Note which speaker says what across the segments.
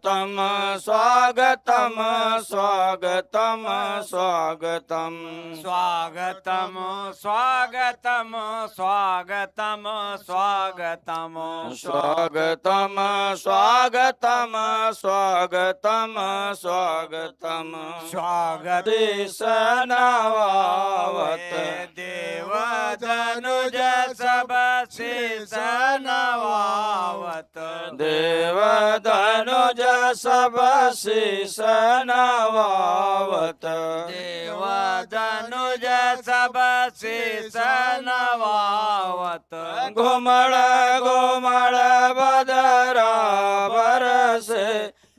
Speaker 1: तम स्वागतम स्वागतम स्वागतम
Speaker 2: स्वागतम स्वागतम स्वागतम स्वागतम
Speaker 1: स्वागतम स्वागतम स्वागतम स्वागतम
Speaker 2: स्वागत
Speaker 1: सनवावत
Speaker 2: देव धनुज सब शेष नवावत
Speaker 1: देव धनुज सब शीश नवावत
Speaker 2: देव धनुज सब शेष नवावत
Speaker 1: घुमड़ घुमड़ बदरा बरसे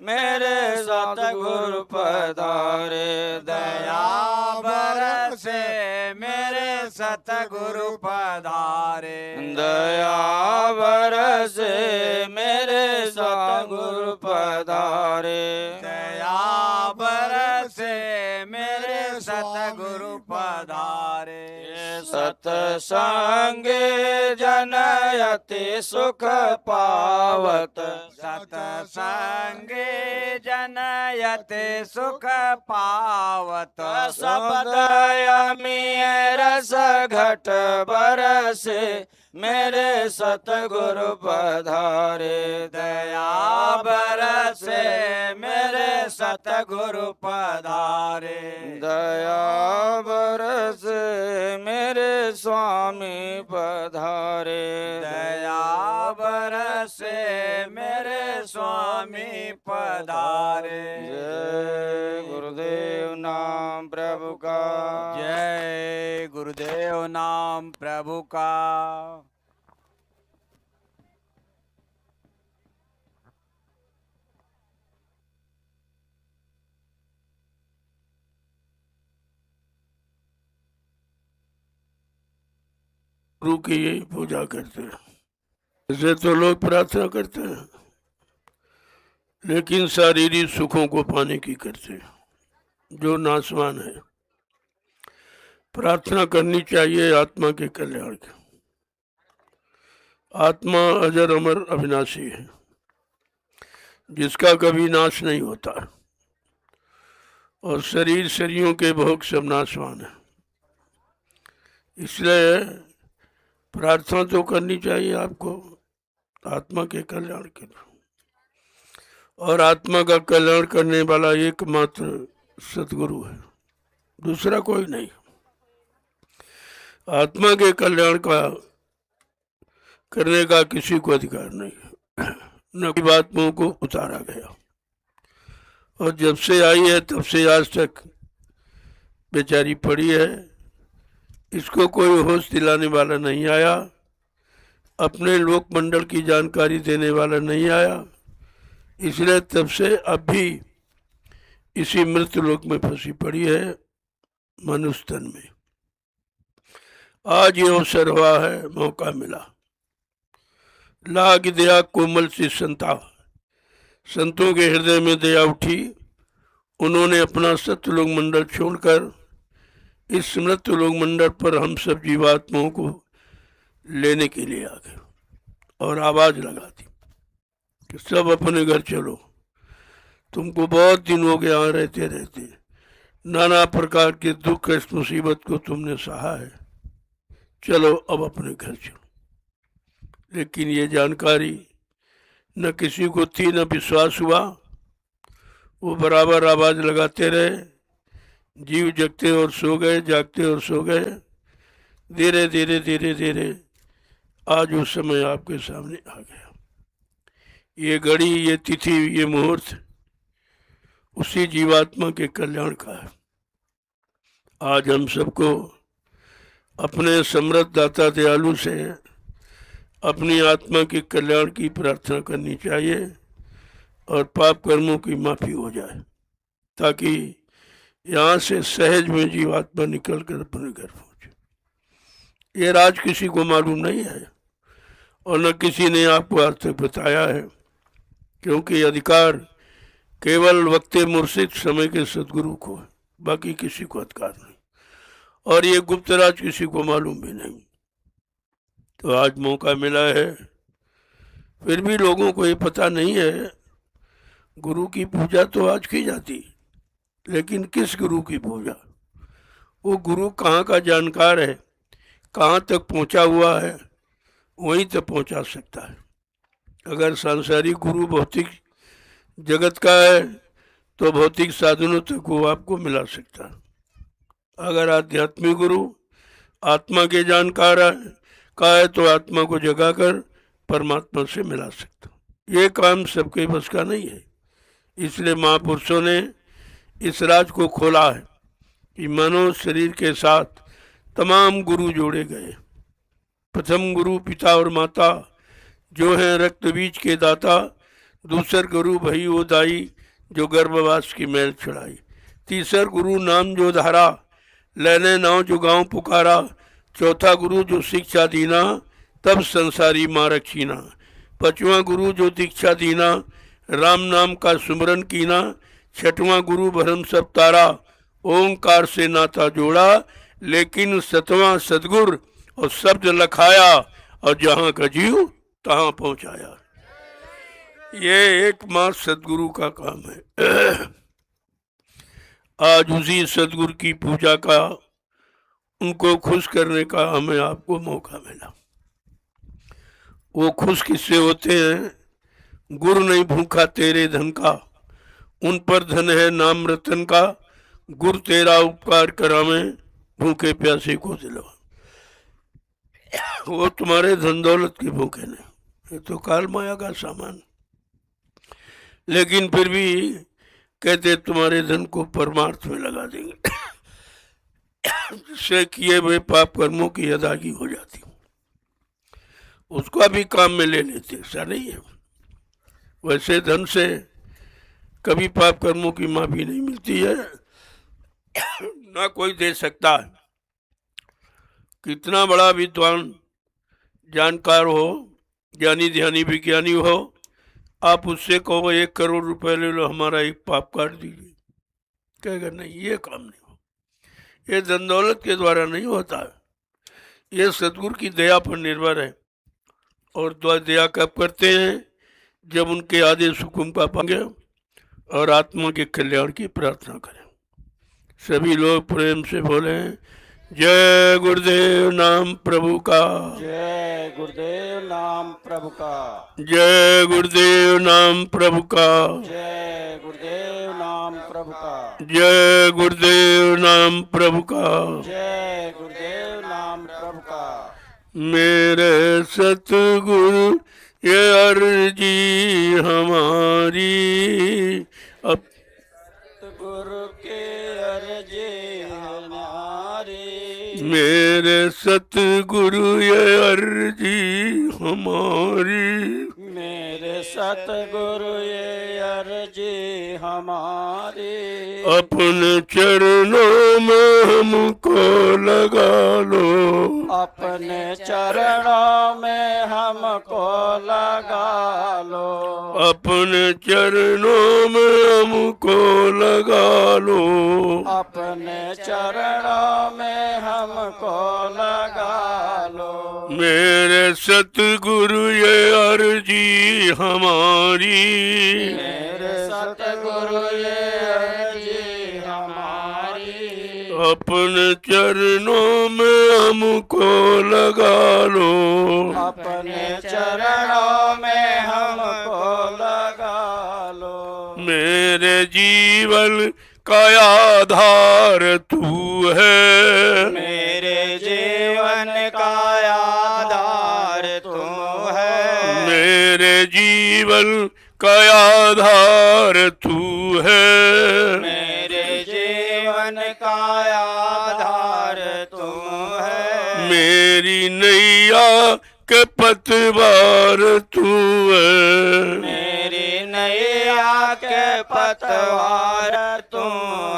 Speaker 1: मेरे सतगुरु पधारे
Speaker 2: दया बरसे मेरे सतगुरु पधारे
Speaker 1: दया बरसे मेरे सतगुरु पधारे
Speaker 2: दया बरसे मेरे सतगुरु पधारे
Speaker 1: सतसंगे जनयति सुख पावत
Speaker 2: सतसंगे जनयते सुख पावत
Speaker 1: सबदयमी रस घट बरसे मेरे सतगुरु पधारे
Speaker 2: दया बरसे मेरे सतगुरु पधारे
Speaker 1: दया बरसे मेरे स्वामी पधारे
Speaker 2: दया बरसे मेरे स्वामी पधारे
Speaker 1: जय गुरुदेव नाम प्रभु का
Speaker 2: जय गुरुदेव नाम प्रभु का
Speaker 3: गुरु की यही पूजा करते हैं। ऐसे तो लोग प्रार्थना करते हैं लेकिन शारीरिक सुखों को पाने की करते हैं जो नाशवान है। प्रार्थना करनी चाहिए आत्मा के कल्याण की। आत्मा अजर अमर अविनाशी है जिसका कभी नाश नहीं होता और शरीर शरीरों के भोग सब नाशवान है। इसलिए प्रार्थना तो करनी चाहिए आपको आत्मा के कल्याण के लिए। और आत्मा का कल्याण करने वाला एकमात्र सतगुरु है, दूसरा कोई नहीं। आत्मा के कल्याण का करने का किसी को अधिकार नहीं है, न कोई बात मुंह को उतारा गया। और जब से आई है तब से आज तक बेचारी पड़ी है, इसको कोई होश दिलाने वाला नहीं आया, अपने लोक मंडल की जानकारी देने वाला नहीं आया। इसलिए तब से अब भी इसी मृत्यु लोक में फंसी पड़ी है मनुष्य तन में। आज ये अवसर हुआ है, मौका मिला। लाग दया कोमल सी संता, संतों के हृदय में दया उठी। उन्होंने अपना सत्यलोक मंडल छोड़कर इस मृत्युलोक मंडल पर हम सब जीवात्माओं को लेने के लिए आ गए और आवाज लगा दी कि सब अपने घर चलो। तुमको बहुत दिन हो गया यहाँ रहते रहते, नाना प्रकार के दुख इस मुसीबत को तुमने सहा है, चलो अब अपने घर चलो। लेकिन ये जानकारी न किसी को थी, न विश्वास हुआ। वो बराबर आवाज लगाते रहे, जीव जगते और सो गए, जागते और सो गए। धीरे धीरे धीरे धीरे आज वो समय आपके सामने आ गया। ये घड़ी, ये तिथि, ये मुहूर्त उसी जीवात्मा के कल्याण का है। आज हम सबको अपने समृद्ध दाता दयालु से अपनी आत्मा के कल्याण की प्रार्थना करनी चाहिए और पाप कर्मों की माफी हो जाए, ताकि यहाँ से सहज में जीवात्मा निकल कर अपने घर पहुंचे। ये राज किसी को मालूम नहीं है और न किसी ने आपको आज तक बताया है, क्योंकि अधिकार केवल वक्त मुर्शिद समय के सदगुरु को है, बाकी किसी को अधिकार नहीं। और ये गुप्त राज किसी को मालूम भी नहीं। तो आज मौका मिला है, फिर भी लोगों को ये पता नहीं है। गुरु की पूजा तो आज की जाती, लेकिन किस गुरु की पूजा? वो गुरु कहाँ का जानकार है, कहाँ तक पहुँचा हुआ है, वहीं तक पहुँचा सकता है। अगर सांसारिक गुरु भौतिक जगत का है तो भौतिक साधनों तक वो आपको मिला सकता है। अगर आध्यात्मिक गुरु आत्मा के जानकार का है तो आत्मा को जगाकर परमात्मा से मिला सकता। ये काम सबके बस का नहीं है। इसलिए महापुरुषों ने इस राज को खोला है कि मनो शरीर के साथ तमाम गुरु जोड़े गए। प्रथम गुरु पिता और माता जो हैं रक्त बीज के दाता, दूसर गुरु भई वो दाई जो गर्भवास की मैल छुड़ाई, तीसर गुरु नाम जो धारा लेने नाव जो गाँव पुकारा, चौथा गुरु जो शिक्षा दीना तब संसारी मारक छीना, पांचवा गुरु जो दीक्षा दीना राम नाम का सुमरन कीना, छठवां गुरु भरम सब तारा ओंकार से नाता जोड़ा, लेकिन सतवां सदगुरु और शब्द लखाया और जहाँ का जीव तहाँ पहुँचाया। ये एकमात्र सदगुरु का काम है। आज उसी सदगुरु की पूजा का, उनको खुश करने का हमें आपको मौका मिला। वो खुश किससे होते हैं? गुरु नहीं भूखा तेरे धन का, उन पर धन है नाम रतन का, गुरु तेरा उपकार करावे भूखे प्यासे को दिलवा। वो तुम्हारे धन दौलत के भूखे नहीं, ये तो काल माया का सामान, लेकिन फिर भी कहते तुम्हारे धन को परमार्थ में लगा देंगे, जिससे किए हुए पाप कर्मों की अदायगी हो जाती, उसका भी काम में ले लेते। ऐसा नहीं है। वैसे धन से कभी पाप कर्मों की माफी नहीं मिलती है, ना कोई दे सकता है। कितना बड़ा विद्वान जानकार हो, ज्ञानी ध्यानी विज्ञानी हो, आप उससे कहो 1 करोड़ रुपए ले लो, हमारा एक पाप काट दीजिए, कहेगा नहीं, ये काम नहीं हो। ये धन दौलत के द्वारा नहीं होता है, ये सतगुरु की दया पर निर्भर है। और दया कब करते हैं? जब उनके आदेश हुक्म का पाएंगे और आत्मा के कल्याण की प्रार्थना करें। सभी लोग प्रेम से बोले जय गुरुदेव नाम प्रभु का,
Speaker 1: जय गुरुदेव नाम प्रभु का,
Speaker 3: जय गुरुदेव नाम प्रभु का,
Speaker 1: जय गुरुदेव नाम प्रभु का,
Speaker 3: जय गुरुदेव नाम प्रभु का,
Speaker 1: जय गुरुदेव नाम प्रभु का।
Speaker 3: मेरे सतगुरु ये अर्जी हमारी, अब
Speaker 1: गुरु के अर्जी हमारी,
Speaker 3: मेरे सतगुरु ये अर्जी हमारी,
Speaker 1: मेरे सतगुरु ये अर्जी हमारी,
Speaker 3: अपने चरणों में हमको लगा लो,
Speaker 1: अपने चरणों में हमको लगा लो,
Speaker 3: अपने चरणों में हमको लगा लो,
Speaker 1: अपने चरणों में हमको लगा लो।
Speaker 3: मेरे सतगुरु ये अर्जी हमारी,
Speaker 1: मेरे सतगुरु ये अर्जी हमारी,
Speaker 3: अपने चरणों में हमको लगा लो,
Speaker 1: अपने चरणों में हमको लगा लो।
Speaker 3: मेरे जीवन का आधार तू है,
Speaker 1: मेरे जीवन का आधार तू है,
Speaker 3: मेरे जीवन का आधार तू है,
Speaker 1: मेरे जीवन का आधार तू है,
Speaker 3: मेरी नैया के पतवार तू है,
Speaker 1: मेरी नैया के पतवार तू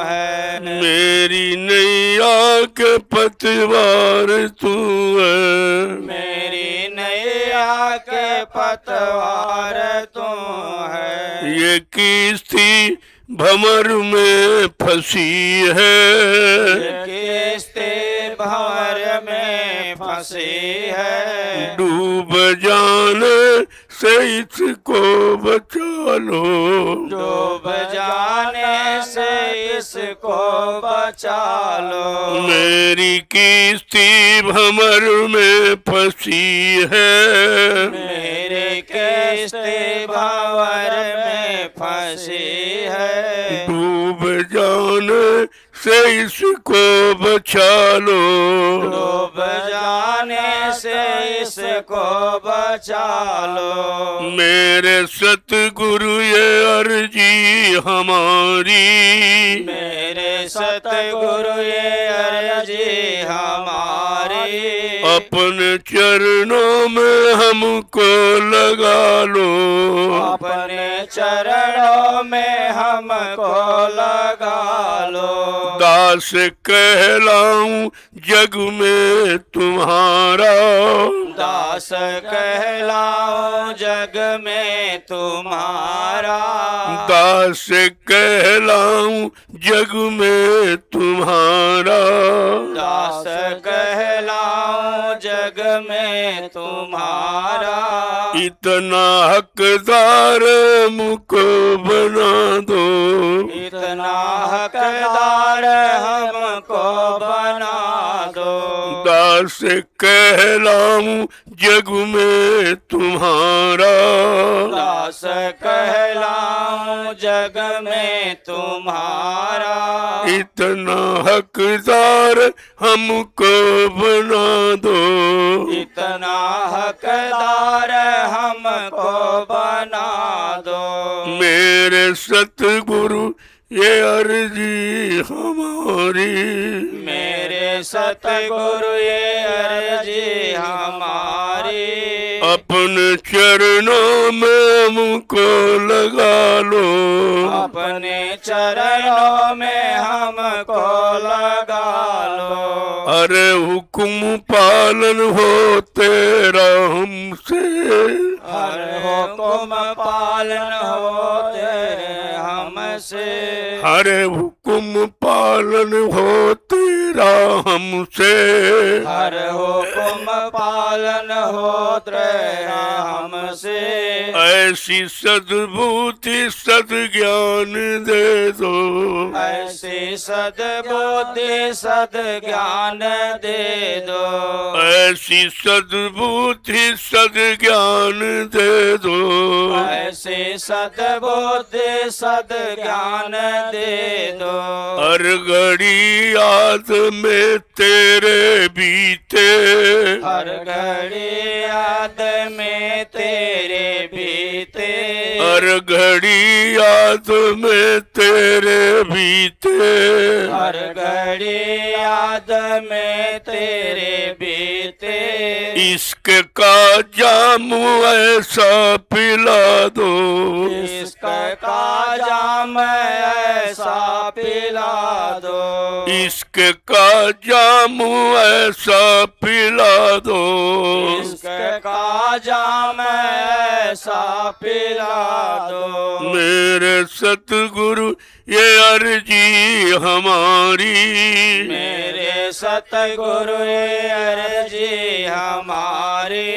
Speaker 1: है,
Speaker 3: मेरी नैया के पतवार तू है,
Speaker 1: मेरी नैया के पतवार तू है।
Speaker 3: ये किस्ती भंवर में फंसी है,
Speaker 1: किस्ती भंवर में फंसी है,
Speaker 3: डूब जाने से इसको बचा लो।
Speaker 1: डूब जाने से इसको बचा लो।
Speaker 3: मेरी किश्ती भंवर में फंसी है।
Speaker 1: मेरे किश्ती भंवर में फंसी है।
Speaker 3: डूब जाने से इसको बचा लो।
Speaker 1: डूब जाने से इसको बचा लो।
Speaker 3: मेरे सतगुरु ये अर्जी हमारी।
Speaker 1: मेरे सतगुरु ये अर्जी हमारी।
Speaker 3: अपने चरणों में हमको लगा लो।
Speaker 1: अपने चरणों में हमको लगा लो।
Speaker 3: दास कहलाऊं जग में तुम्हारा।
Speaker 1: दास कहलाऊं जग में तुम्हारा।
Speaker 3: दास कहलाऊं जग में तुम्हारा।
Speaker 1: दास कहलाऊं जग में तुम्हारा।
Speaker 3: इतना हकदार मुझको बना दो।
Speaker 1: इतना हकदार हमको बना दो।
Speaker 3: दास कहलाऊं जग में तुम्हारा।
Speaker 1: दास कहलाऊं जग में तुम्हारा।
Speaker 3: इतना हकदार हमको बना दो।
Speaker 1: इतना हकदार हमको बना दो।
Speaker 3: मेरे सतगुरु ये अर्जी हमारी।
Speaker 1: मेरे सतगुरु ये अर्जी हमारी।
Speaker 3: अपने चरणों में हमको लगा लो।
Speaker 1: अपने चरणों में हमको लगा लो।
Speaker 3: अरे हुक्म पालन हो तेरा हमसे।
Speaker 1: हर हुक्म पालन हो तेरे हमसे।
Speaker 3: अरे हुक्म पालन हो तेरा हमसे।
Speaker 1: हर हुक्म पालन हो तेरे हमसे।
Speaker 3: ऐसी सद्बुद्धि सद्ज्ञान दे दो।
Speaker 1: ऐसी सद्बुद्धि सद्ज्ञान दे दो।
Speaker 3: ऐसी सद्बुद्धि सद्ज्ञान दे दो।
Speaker 1: ऐसी सद्बुद्धि सद्ज्ञान दे दो।
Speaker 3: हर घड़ी याद में तेरे बीते।
Speaker 1: हर घड़ी याद में तेरे बीते।
Speaker 3: हर घड़ी याद में तेरे बीते।
Speaker 1: हर घड़ी याद में तेरे बीते।
Speaker 3: इश्क का जाम ऐसा पिला दो।
Speaker 1: इश्क का जाम ऐसा पिला दो।
Speaker 3: इश्क का जाम ऐसा पिला दो।
Speaker 1: इश्क का जाम ऐसा पिला दो।
Speaker 3: मेरे सतगुरु ये अर्जी हमारी।
Speaker 1: मेरे सतगुरु ये अर्जी हमारी।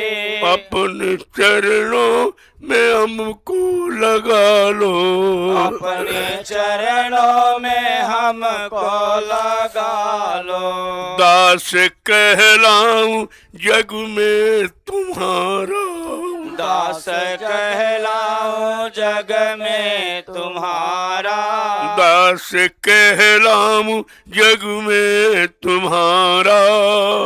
Speaker 3: अपने चरणों में हमको लगा लो।
Speaker 1: अपने चरणों में हमको लगा लो।
Speaker 3: दास कहलाऊं जग में तुम्हारा।
Speaker 1: दास कहलाऊं जग में तुम्हारा।
Speaker 3: दास कहलाऊं जग में तुम्हारा।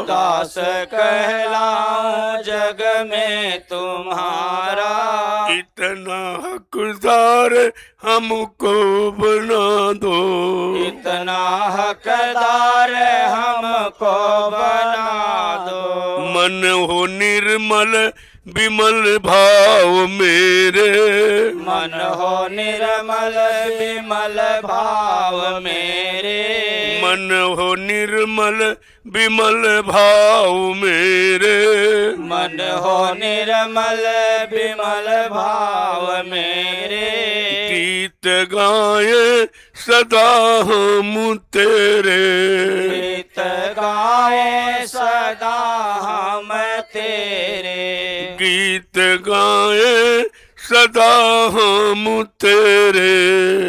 Speaker 1: दास कहलाऊं जग में तुम्हारा।
Speaker 3: इतना हकदार हमको बना दो।
Speaker 1: इतना हकदार हमको बना दो।
Speaker 3: मन हो निर्मल विमल भाव मेरे।
Speaker 1: मन हो निर्मल विमल भाव मेरे।
Speaker 3: मन हो निर्मल विमल भाव मेरे।
Speaker 1: मन हो निर्मल विमल भाव मेरे।
Speaker 3: गीत गाए सदा हम तेरे।
Speaker 1: गीत गाए सदा हम तेरे।
Speaker 3: गीत गाए सदा हम तेरे,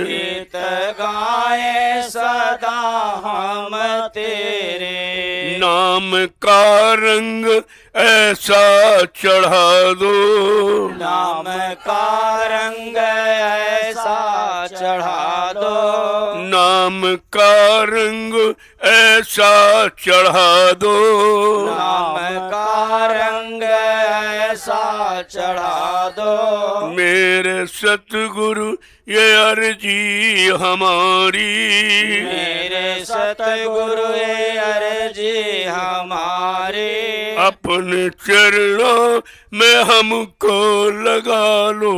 Speaker 1: गीत गाए सदा हम तेरे।
Speaker 3: नाम का रंग ऐसा चढ़ा दो,
Speaker 1: नाम का रंग ऐसा चढ़ा दो,
Speaker 3: नाम का रंग ऐसा चढ़ा दो,
Speaker 1: नाम का रंग ऐसा चढ़ा दो।
Speaker 3: मेरे सतगुरु ये अर्जी हमारी,
Speaker 1: मेरे सतगुरु ये अर्जी हमारी।
Speaker 3: अपने चरणों में हमको लगा लो,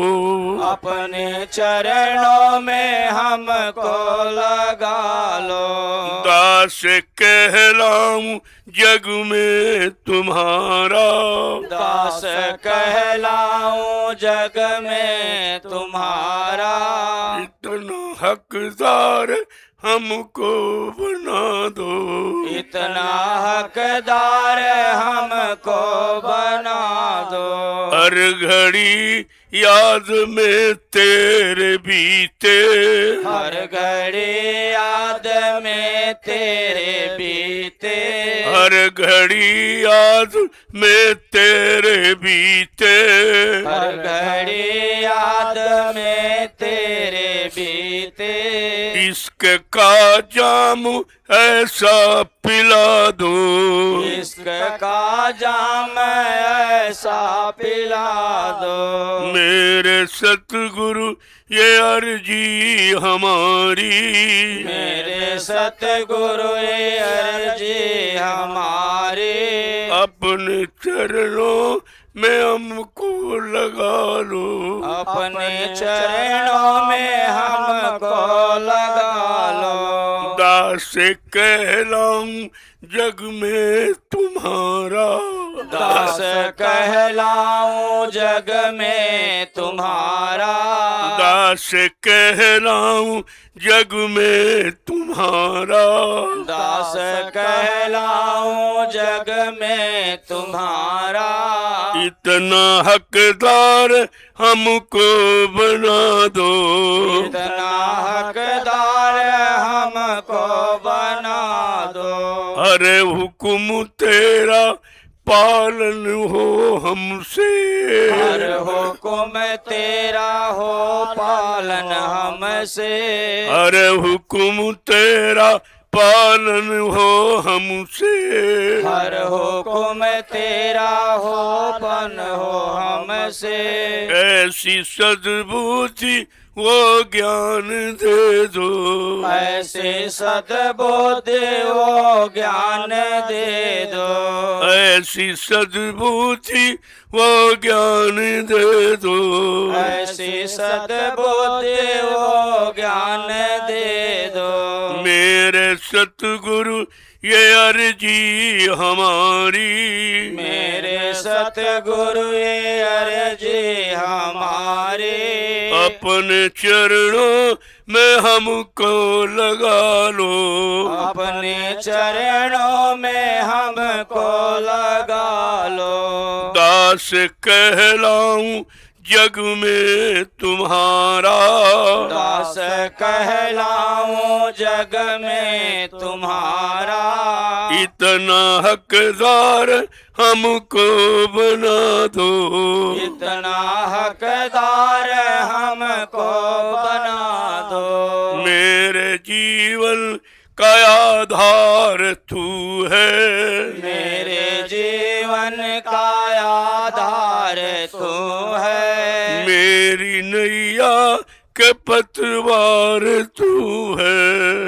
Speaker 1: अपने चरणों में हमको लगा लो।
Speaker 3: दास कहलाऊं जग में तुम्हारा,
Speaker 1: दास कहलाऊं जग में तुम्हारा।
Speaker 3: इतना हकदार हमको बना दो,
Speaker 1: इतना हकदार हमको बना दो।
Speaker 3: हर घड़ी याद में तेरे बीते,
Speaker 1: हर घड़ी याद में तेरे बीते।
Speaker 3: हर घड़ी याद में तेरे बीते,
Speaker 1: हर घड़ी याद में तेरे बीते।
Speaker 3: इश्क का जाम ऐसा पिला दो,
Speaker 1: इश्क का जाम ऐसा पिला दो।
Speaker 3: मेरे सतगुरु ये अर्जी हमारी,
Speaker 1: मेरे सतगुरु ये अर्जी हमारी।
Speaker 3: अपने चरणों में हमको लगा लो,
Speaker 1: अपने चरणों में हमको लगा लो।
Speaker 3: दास कहलाऊं जग में तुम्हारा,
Speaker 1: दास कहलाऊं जग में तुम्हारा।
Speaker 3: दास कहलाऊं जग में तुम्हारा,
Speaker 1: दास कहलाऊं जग में तुम्हारा।
Speaker 3: इतना हकदार हमको बना दो,
Speaker 1: इतना हकदार हमको बना दो।
Speaker 3: अरे हुक्म तेरा पालन हो हमसे,
Speaker 1: हर हुक्म तेरा हो पालन हमसे।
Speaker 3: अरे हुक्म तेरा पालन हो हमसे,
Speaker 1: हर हुक्म तेरा हो पन हो हमसे।
Speaker 3: ऐसी सद्बुद्धि वो ज्ञान दे दो,
Speaker 1: ऐसे सद्बुद्धि वो ज्ञान दे दो।
Speaker 3: ऐसी सद्बुद्धि वो ज्ञान दे दो,
Speaker 1: ऐसी सद्बुद्धि वो ज्ञान दे दो।
Speaker 3: मेरे सतगुरु ये अर्जी हमारी,
Speaker 1: मेरे सतगुरु ये अर्जी हमारी।
Speaker 3: अपने चरणों में हमको लगा लो,
Speaker 1: अपने चरणों में हमको लगा लो।
Speaker 3: दास कहलाऊं जग में तुम्हारा,
Speaker 1: दास कहलाऊं जग में तुम्हारा।
Speaker 3: इतना हकदार हमको बना दो,
Speaker 1: इतना हकदार हमको बना दो।
Speaker 3: मेरे जीवन का आधार तू है,
Speaker 1: मेरे जीवन का आधार तू है।
Speaker 3: मेरी नैया के पतवार तू है,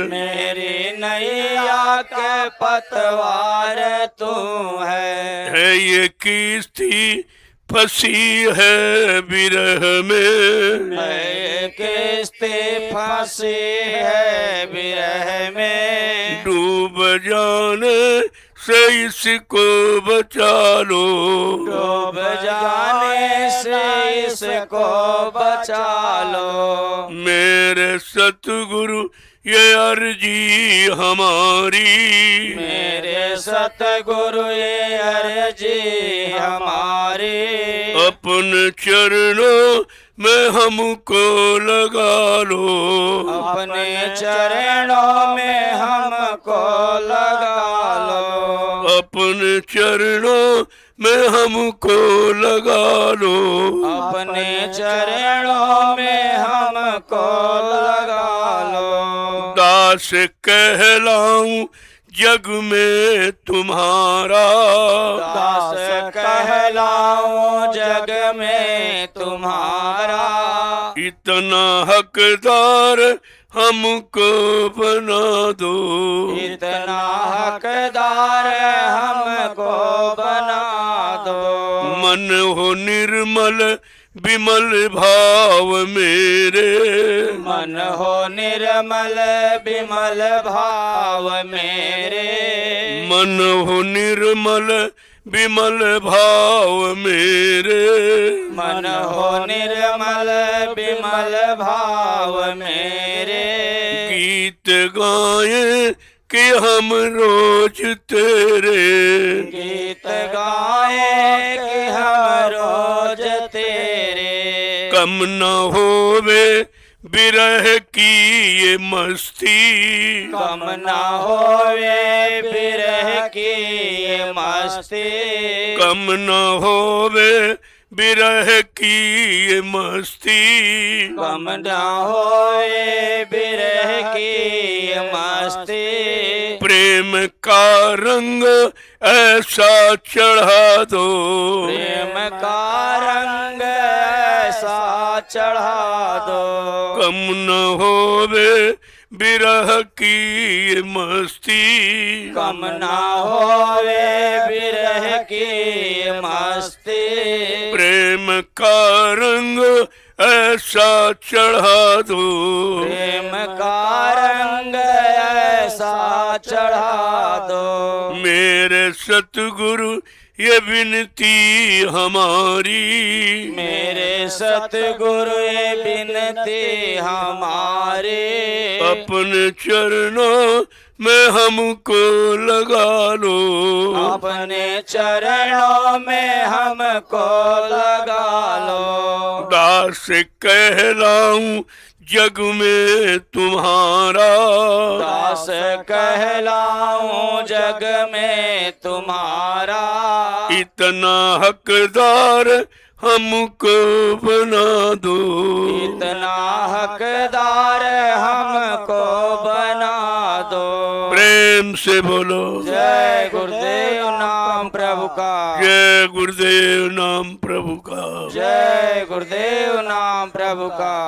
Speaker 1: मेरी नैया के पतवार तू है।
Speaker 3: ये किस्ती फंसी है विरह में,
Speaker 1: है किस्ती फंसी है विरह में।
Speaker 3: डूब जाने से इसको बचा लो,
Speaker 1: डूब जाने से इसको बचा लो।
Speaker 3: मेरे सतगुरु ये अर्जी हमारी,
Speaker 1: मेरे
Speaker 2: सतगुरु ये अर्जी हमारी,
Speaker 3: अपने चरणों में हमको लगा लो,
Speaker 2: अपने चरणों में हमको लगा लो,
Speaker 3: अपने चरणों में हमको लगा लो,
Speaker 2: अपने चरणों में हमको लगा लो।
Speaker 3: दास कहलाऊं जग में तुम्हारा,
Speaker 2: दास कहलाऊं जग में तुम्हारा,
Speaker 3: इतना हकदार हमको बना दो,
Speaker 2: इतना हकदार हमको बना दो।
Speaker 3: मन हो निर्मल विमल भाव मेरे,
Speaker 2: मन हो निर्मल विमल भाव मेरे,
Speaker 3: मन हो निर्मल विमल भाव मेरे,
Speaker 2: मन हो निर्मल विमल भाव मेरे।
Speaker 3: गीत गाए कि हम रोज तेरे,
Speaker 2: गीत गाए कि हम रोज तेरे,
Speaker 3: कम न होवे बिरह की ये मस्ती,
Speaker 2: कम न होवे बिरह की ये मस्ती,
Speaker 3: कम न होवे बिरह की ये मस्ती,
Speaker 2: कम न होवे बिरह की ये मस्ती।
Speaker 3: प्रेम का रंग ऐसा चढ़ा दो,
Speaker 2: प्रेम का रंग ऐसा चढ़ा दो,
Speaker 3: कम न होवे बिरह की ये मस्ती,
Speaker 2: कम न होवे बिरह की ये मस्ती।
Speaker 3: प्रेम का रंग ऐसा चढ़ा दो,
Speaker 2: प्रेम का रंग ऐसा चढ़ा दो।
Speaker 3: मेरे सतगुरु ये विनती हमारी,
Speaker 2: मेरे सतगुरु ये विनती हमारी,
Speaker 3: अपने चरणों में हमको लगा लो,
Speaker 2: अपने चरणों में हमको लगा लो।
Speaker 3: दास कहलाऊं जग में तुम्हारा,
Speaker 2: दास कहलाऊं जग में तुम्हारा,
Speaker 3: इतना हकदार हमको बना दो,
Speaker 2: इतना हकदार हमको बना दो।
Speaker 3: प्रेम से बोलो
Speaker 2: जय गुरुदेव नाम प्रभु का,
Speaker 3: जय गुरुदेव नाम प्रभु का।
Speaker 2: जय गुरुदेव नाम प्रभु का।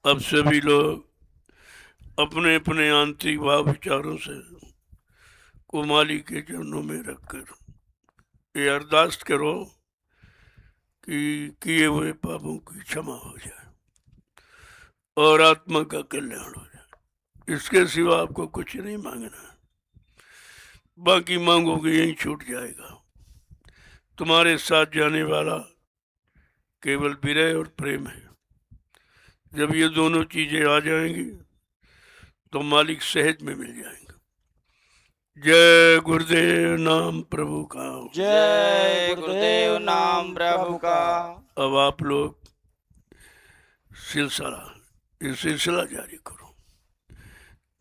Speaker 3: अब सभी लोग अपने अपने आंतरिक भाव विचारों से को मालिक के चरणों में रखकर ये अरदास करो कि किए हुए पापों की क्षमा हो जाए और आत्मा का कल्याण हो जाए। इसके सिवा आपको कुछ नहीं मांगना है, बाकी मांगोगे यहीं छूट जाएगा। तुम्हारे साथ जाने वाला केवल विरह और प्रेम है। जब ये दोनों चीजें आ जाएंगी तो मालिक सहज में मिल जाएंगे। जय गुरुदेव नाम प्रभु का,
Speaker 2: जय गुरुदेव नाम प्रभु का।
Speaker 3: अब आप लोग ये सिलसिला जारी करो।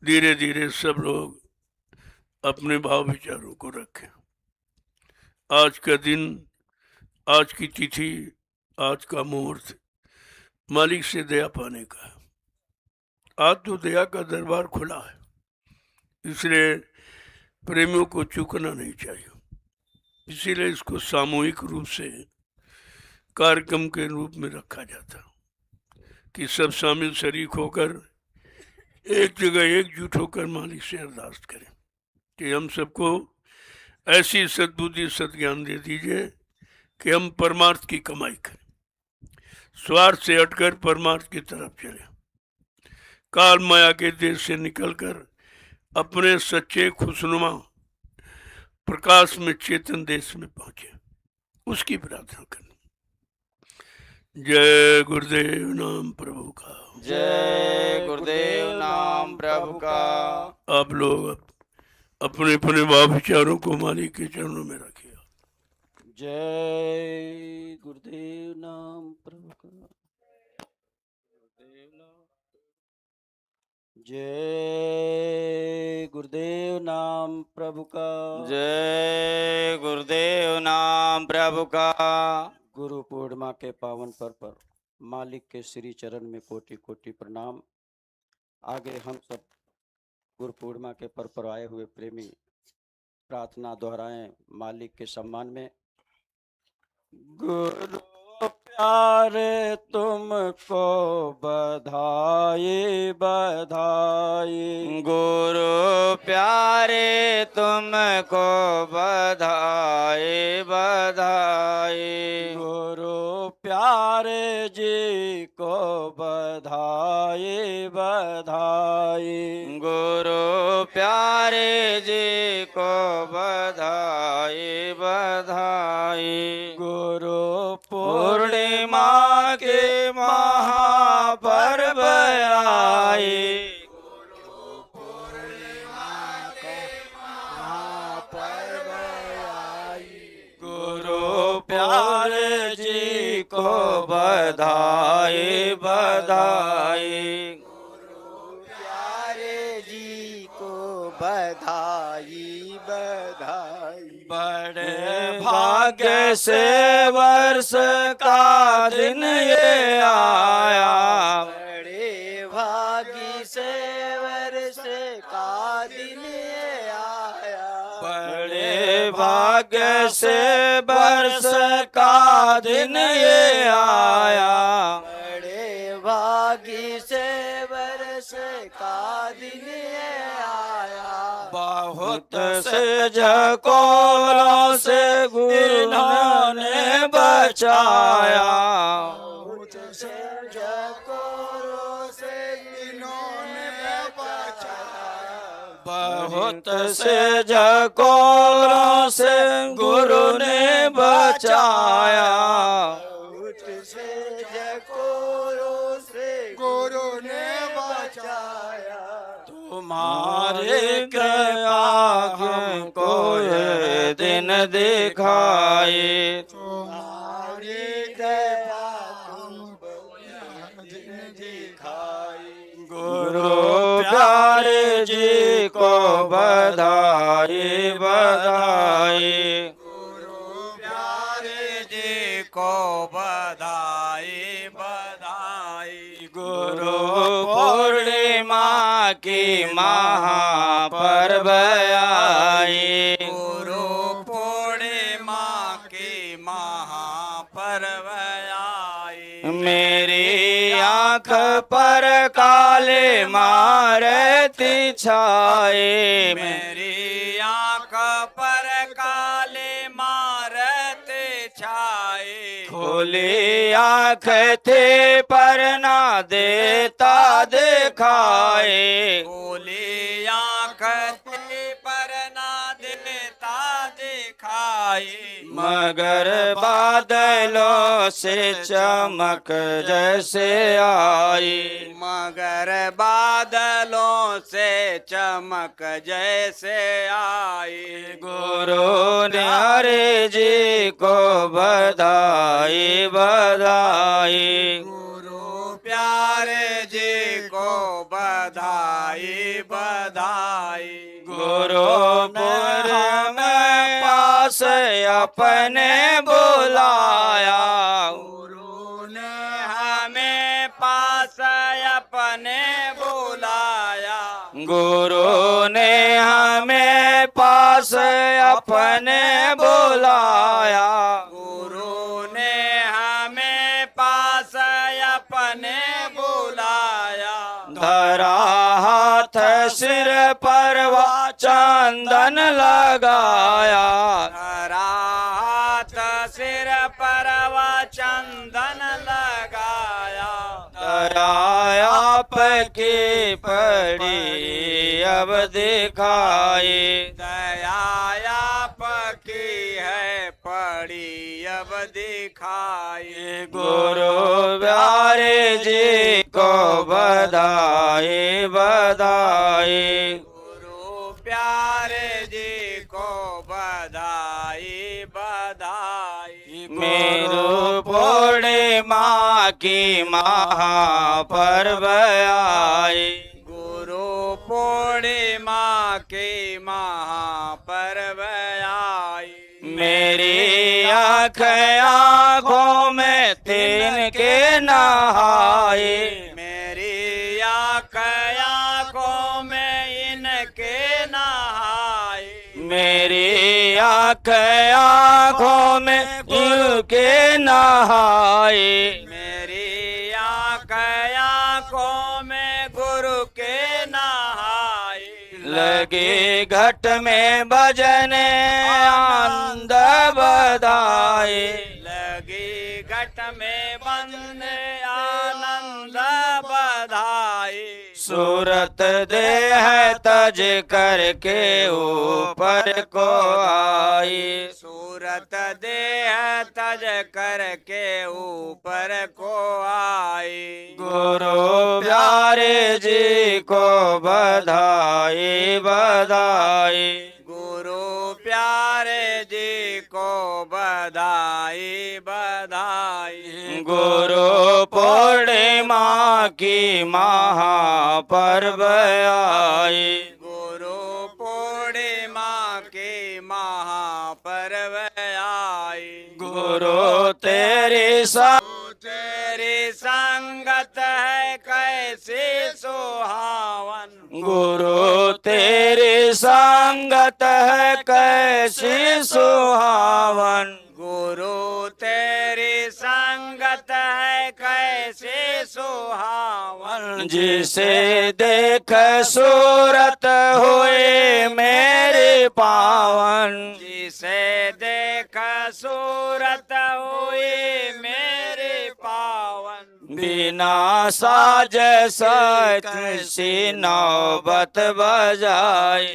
Speaker 3: धीरे धीरे सब लोग अपने भाव विचारों को रखें। आज का दिन, आज की तिथि, आज का मुहूर्त मालिक से दया पाने का। आज तो दया का दरबार खुला है, इसलिए प्रेमियों को चूकना नहीं चाहिए। इसीलिए इसको सामूहिक रूप से कार्यक्रम के रूप में रखा जाता कि सब शामिल शरीक होकर एक जगह एकजुट होकर मालिक से अरदास करें कि हम सबको ऐसी सद्बुद्धि सद्ज्ञान दे दीजिए कि हम परमार्थ की कमाई करें, स्वार्थ से हटकर परमार्थ की तरफ चले, काल माया के देश से निकलकर अपने सच्चे खुशनुमा प्रकाश में चेतन देश में पहुंचे, उसकी प्रार्थना करनी। जय गुरुदेव नाम प्रभु का,
Speaker 2: जय गुरुदेव नाम प्रभु का।
Speaker 3: आप लोग अपने अपने भाव विचारों को मालिक के चरणों में रखिए।
Speaker 1: जय गुरुदेव नाम प्रभु का। जय गुरुदेव नाम प्रभु का।
Speaker 2: जय गुरुदेव नाम प्रभु का।
Speaker 1: गुरु पूर्णिमा के पावन पर्व पर मालिक के श्री चरण में कोटि कोटि प्रणाम। आगे हम सब गुरु पूर्णिमा के पर्व पर आए हुए प्रेमी प्रार्थना दोहराएं मालिक के सम्मान में। गुरु प्यारे तुमको बधाई बधाई।
Speaker 2: गुरु प्यारे तुमको बधाई बधाई।
Speaker 1: गुरु प्यारे जी को बधाई बधाई।
Speaker 2: गुरु प्यारे जी को बधाई बधाई।
Speaker 1: गुरु
Speaker 2: पूर्णिमा के महापर्व आए।
Speaker 1: गुरु प्यारे जी को बधाई बधाई।
Speaker 2: प्यारे जी को बधाई बधाई।
Speaker 1: बड़े भाग्य से वर्ष का दिन ये आया।
Speaker 2: बड़े भागी से वर्ष का दिन ये आया।
Speaker 1: बड़े भाग्य से वर्ष का दिन ये आया।
Speaker 2: बड़े भागी से वर्ष का दिन ये आया।
Speaker 1: बहुत से झकोरों से गुरु ने बचाया।
Speaker 2: बहुत से झकोरों से इन्होंने बचाया।
Speaker 1: बहुत से झकोरों से गुरु ने बचाया।
Speaker 2: बहुत से झकोरों से गुरु ने बचाया।
Speaker 1: तुम्हारे कृपा हमको ये दिन दिखाई।
Speaker 2: तुम्हारी कृपा हमको दिन दिखाई।
Speaker 1: गुरु प्यारे जी को बधाई बधाई।
Speaker 2: गुरु प्यारे जी को बधाई बधाई।
Speaker 1: गुरु पूर्णिमा की महापर्व आई।
Speaker 2: गुरु पूर्णिमा की महापर्व आई।
Speaker 1: मेरी आँख पर काले मारती छाए।
Speaker 2: मेरी आँख पर काले मारते छाए।
Speaker 1: खोली आँख थे पर ना देता दिखाए।
Speaker 2: खोली आँख थे पर ना देता दिखाई।
Speaker 1: मगर बादलों से चमक जैसे आई।
Speaker 2: मगर बादलों से चमक जैसे आई।
Speaker 1: गुरु न्यारे जी को बधाई बधाई।
Speaker 2: गुरु प्यारे जी को बधाई बधाई।
Speaker 1: गुरु पर में पास अपने बुलाया।
Speaker 2: गुरु ने हमें पास अपने बुलाया।
Speaker 1: गुरु ने हमें पास अपने बुलाया।
Speaker 2: गुरु ने हमें पास अपने बुलाया।
Speaker 1: धरा हाथ सिर पर वा चंदन लगाया।
Speaker 2: धरा हाथ सिर पर वा चंदन लगाया।
Speaker 1: दया आपकी पड़ी अब दिखाई।
Speaker 2: दया आपकी है पड़ी अब दिखाई।
Speaker 1: गुरु प्यारे जी को बधाई बधाई।
Speaker 2: गुरु प्यारे की महापर्व आए।
Speaker 4: गुरु पूर्णिमा के महापर्व आई।
Speaker 2: मेरी आँखों में तिनके नहाए।
Speaker 4: मेरी आँखों में इनके नहाए।
Speaker 2: मेरी आँखों में इनके नहाए।
Speaker 4: मेरी आँखों में गुरु के नहाए।
Speaker 2: लगे घट में बजने आनंद बधाए।
Speaker 4: लगी घट में बंदे आनंद बधाई।
Speaker 2: सूरत देह तज करके ऊपर को आई।
Speaker 4: सूरत देह तज करके ऊपर को आई।
Speaker 2: गुरु प्यारे जी को बधाई बधाई।
Speaker 4: गुरु प्यारे जी को बधाई बधाई।
Speaker 2: गुरु पूर्णिमा की महापर्व आई।
Speaker 4: गुरु पूर्णिमा की महापर्व आई।
Speaker 2: गुरु तेरी
Speaker 4: तेरी संगत है कैसी सुहावन।
Speaker 2: गुरु तेरी संगत है कैसी सुहावन।
Speaker 4: गुरु तेरी संगत है कैसी सुहावन।
Speaker 2: जिसे देख सूरत हुए मेरे पावन।
Speaker 4: जिसे देख सूरत हुई मेरे पावन।
Speaker 2: बिना साज सत सी नौबत बजाई।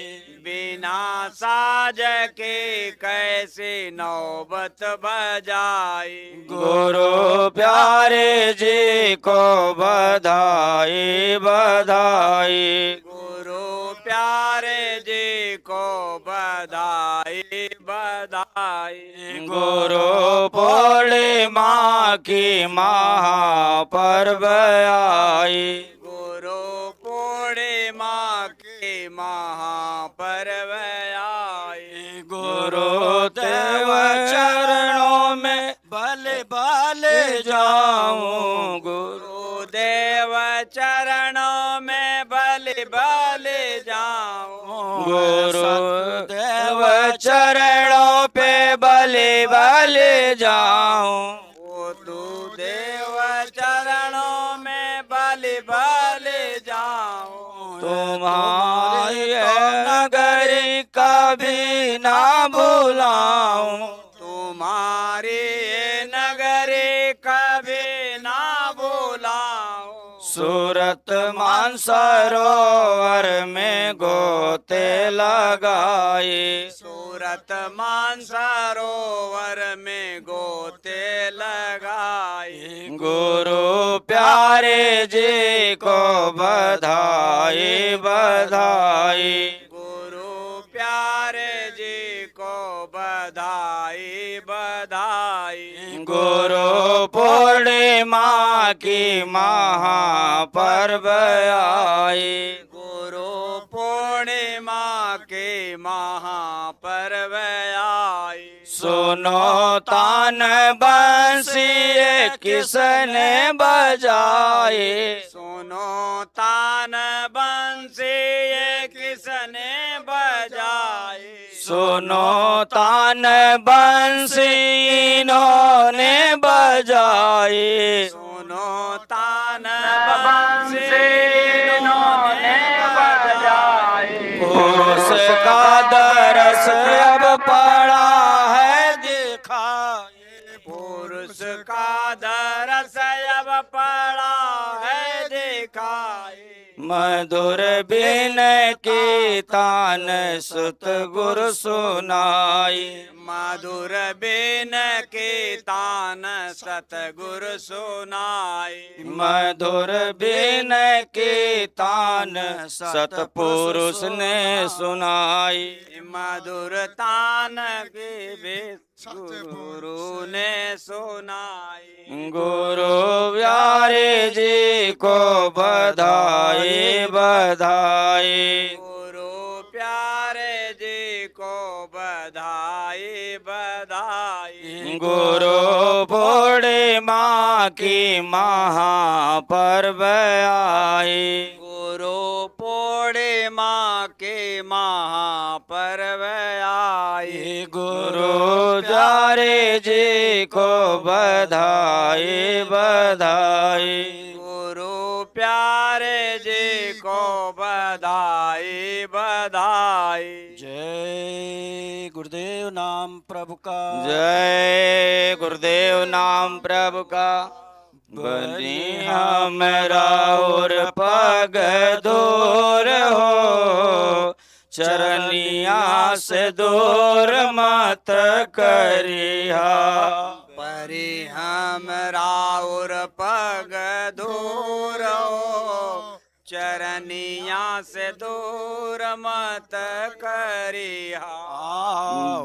Speaker 4: बिना साज के कैसी नौबत बजाई।
Speaker 2: गुरु प्यारे जी को बधाई बधाई।
Speaker 4: गुरु प्यारे जी को बधाई बधाई।
Speaker 2: गुरु पूर्णिमा की महापर्व आई।
Speaker 4: गुरु पूर्णिमा की महापर्व आई।
Speaker 2: गुरु देव चरणों में भले भले जाऊं।
Speaker 4: गुरु देव चरणों में बलि बलि जाऊं।
Speaker 2: गुरु देव चरणों पे भले भले जाऊं।
Speaker 4: ओ तू देव चरणों में बलि बलि जाऊं।
Speaker 2: तुम्हारी नगरी कभी ना भुलाऊं।
Speaker 4: तुम्हारी नगरी कभी ना भुलाऊं।
Speaker 2: सूरत मानसरोवर में गोते लगाए।
Speaker 4: सूरत मानसरोवर में गोते लगाए।
Speaker 2: गुरु प्यारे जी को बधाई बधाई।
Speaker 4: गुरु प्यारे जी को बधाई बधाई।
Speaker 2: गुरु पूर्णिमा की महापर्व आई।
Speaker 4: गुरु पूर्णिमा की महापर्व आई।
Speaker 2: सुनो तान बंसी किसने बजाए।
Speaker 4: सुनो तान बंसी किसने बजाए।
Speaker 2: सुनो तान बंसी इन्होंने बजाए।
Speaker 4: सुनो तान बंसी इन्होंने बजाए।
Speaker 2: पुरुष का दरस अब पड़ा है दिखाए।
Speaker 4: पुरुष का दरस अब पड़ा है दिखाए।
Speaker 2: मधुर बिन की तान सुत गुरु सुनाई।
Speaker 4: मधुर बिन के तान सतगुरु सुनाए
Speaker 2: मधुर बिन के तान सतपुरुष ने सुनाई
Speaker 4: मधुर तान के वेद गुरु ने सुनाई
Speaker 2: गुरु प्यारे जी को बधाई बधाई
Speaker 4: गुरु प्यारे जी को बधाई बधाई
Speaker 2: गुरु पूर्णिमा की महापर्व आई
Speaker 4: गुरु पूर्णिमा के महापर्व आई
Speaker 2: गुरु प्यारे जी को बधाई बधाई
Speaker 4: गुरु प्यारे जी को बधाई बधाई
Speaker 1: जय गुरुदेव नाम प्रभु का
Speaker 2: जय गुरुदेव नाम प्रभु का बनी हमरा और पग दूर हो चरनिया से दूर मत करिया
Speaker 4: परि हमरा और पग दूर हो चरनिया से दूर मत करिया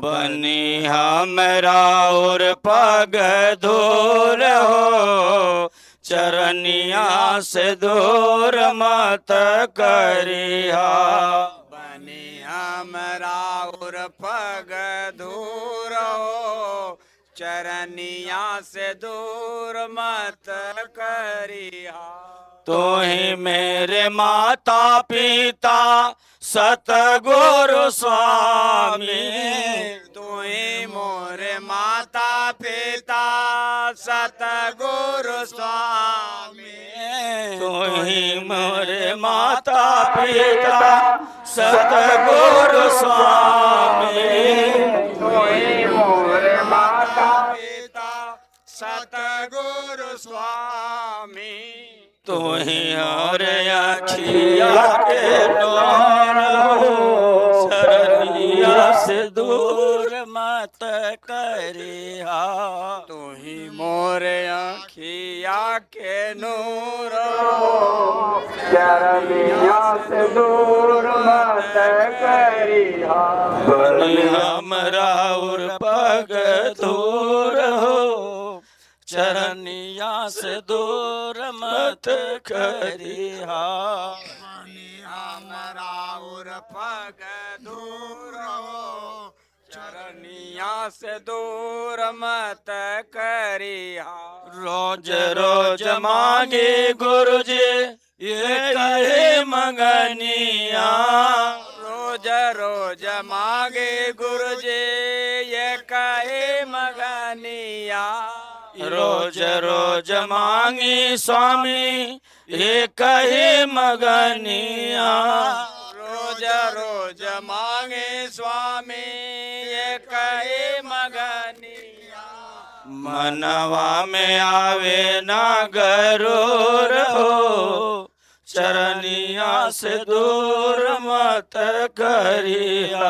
Speaker 2: बनी हमरा और पग दूर हो चरनिया से दूर मत करिया
Speaker 4: बनी हमरा और पग दूर हो चरनिया से दूर मत करिया
Speaker 2: तो ही मेरे माता पिता सतगुरु स्वामी
Speaker 4: तुही मोरे माता पिता सतगुरु स्वामी
Speaker 2: तो ही मेरे माता पिता सतगुरु स्वामी
Speaker 4: तुही मोरे माता पिता सतगुरु स्वामी
Speaker 2: तो ही और अखिया के नौर हो शरणिया से दूर मत करिया
Speaker 4: तुही मोरे अखिया के नूर हो चरनिया से दूर मत करिया
Speaker 2: बनी हमरा और पग दूर हो चरनिया से दूर मत करिया
Speaker 4: हमरा और पग दूर हो चरनिया से दूर मत करिया
Speaker 2: रोज रोज मांगे गुरु जी ये कहे मंगनिया
Speaker 4: रोज रोज मांगे गुरु जी ये कहे मगनिया
Speaker 2: रोज रोज मांगी स्वामी ये कहे मगनिया
Speaker 4: रोज रोज मांगे स्वामी ये कहे मगनिया
Speaker 2: मनवा में आवे ना गरूर हो चरनिया से दूर मत करिया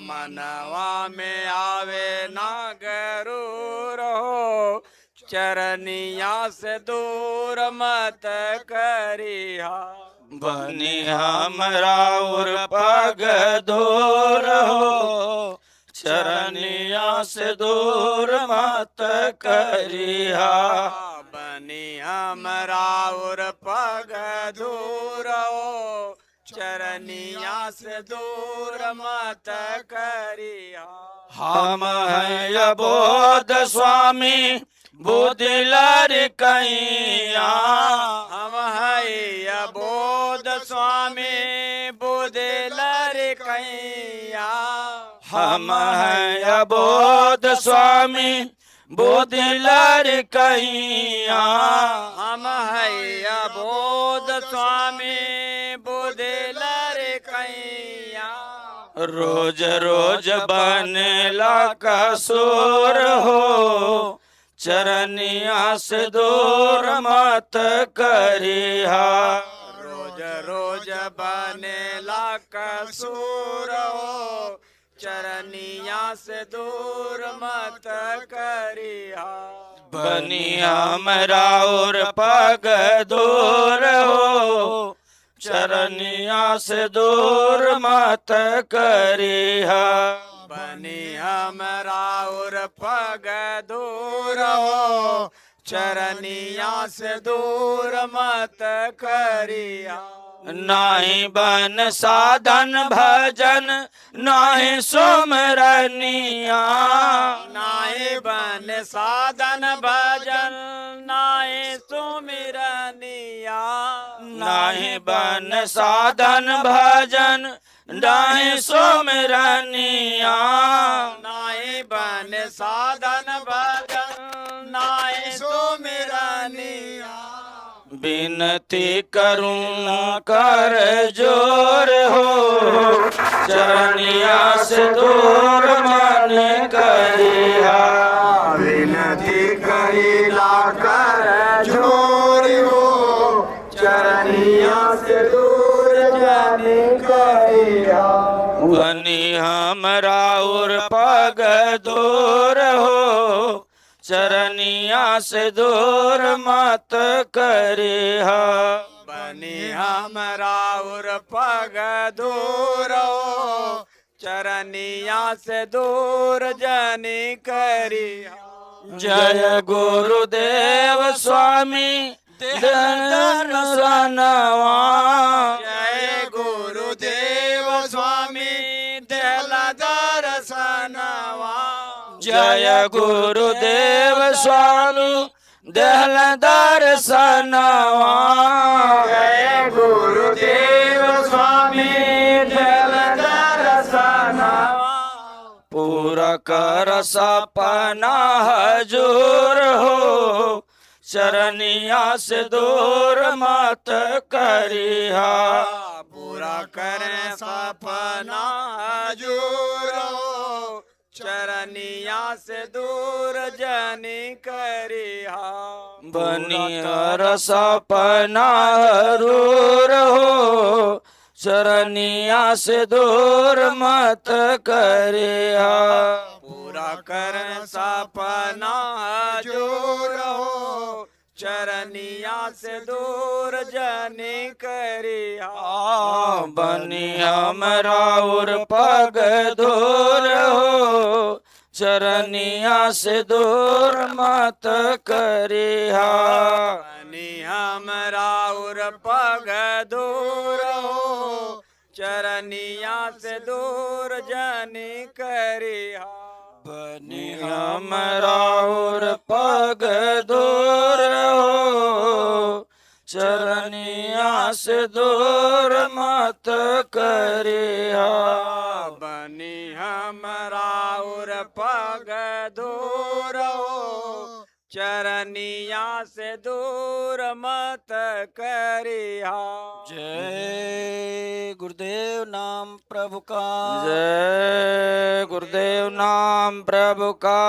Speaker 4: मनवा में आवे ना गरूर हो चरनिया से दूर मत करिया
Speaker 2: बनी हमरा और पग दूर हो चरनिया से दूर मत करिया
Speaker 4: बनी हमरा और पग दूर हो चरनिया से दूर मत करिया
Speaker 2: हम हैं अबोध स्वामी बुधिलर कैया
Speaker 4: हम है अबोध स्वामी बुधिलर कैया
Speaker 2: हम हैं अबोध स्वामी बुधिलर कैया
Speaker 4: हम है अबोध स्वामी बुधिलर कैया
Speaker 2: रोज रोज बनेला कसूर हो चरनिया से दूर मत करिया
Speaker 4: रोज रोज बनेला कसूर हो चरनिया से दूर मत करिहा।
Speaker 2: बनी हमरा और पग दूर हो, चरनिया से दूर मत करिहा।
Speaker 4: बनी हमरा और पग दूर हो, चरनिया से दूर मत करिहा।
Speaker 2: नाही बन साधन भजन नाही सुमरनिया,
Speaker 4: नाहि बन साधन भजन नाहि सुमिरनिया।
Speaker 2: नाही बन साधन भजन नाही सुमरनिया।
Speaker 4: नाहि बन साधन भजन नाहि सुमिरनिया।
Speaker 2: बिनती करूं कर जोर हो, चरनिया से दूर मन करिहा।
Speaker 4: विनती करिला कर जोर हो, चरनिया से दूर जाने करिहा।
Speaker 2: बनी हमरा और पग दूर हो, चरनिया से दूर मत करिहा।
Speaker 4: बनी हमरा और पग दूर हो, चरनिया से दूर जाने करिहा।
Speaker 2: जय गुरुदेव स्वामी दर्शन सनवा।
Speaker 4: जय गुरुदेव स्वामी देला दर्शनवा।
Speaker 2: जय गुरुदेव स्वामी दहल दर्शनवा।
Speaker 4: जय गुरुदेव स्वामी देला दर्शनवा।
Speaker 2: पूरा कर सपना हजूर हो, चरनिया से दूर मत करिहा।
Speaker 4: पूरा करे सपना हजूर हो, चरनिया से दूर जाने करिहा।
Speaker 2: बनियर सपना हरूर हो, चरनिया से दूर मत करिहा।
Speaker 4: पूरा कर सपना हजूर हो, चरनिया से दूर जाने करिहा।
Speaker 2: बनी हमरा और पग दूर हो, चरनिया से दूर मत करिहा।
Speaker 4: बनी हमरा और पग दूर हो, चरनिया से दूर जाने करिहा।
Speaker 2: बनी हमरा और पग दूर हो, चरनिया से दूर मत करिहा।
Speaker 4: बनी हमरा और पग दूर हो, चरनिया से दूर मत करिहा।
Speaker 1: जय गुरुदेव नाम प्रभु का।
Speaker 2: जय गुरुदेव नाम प्रभु का।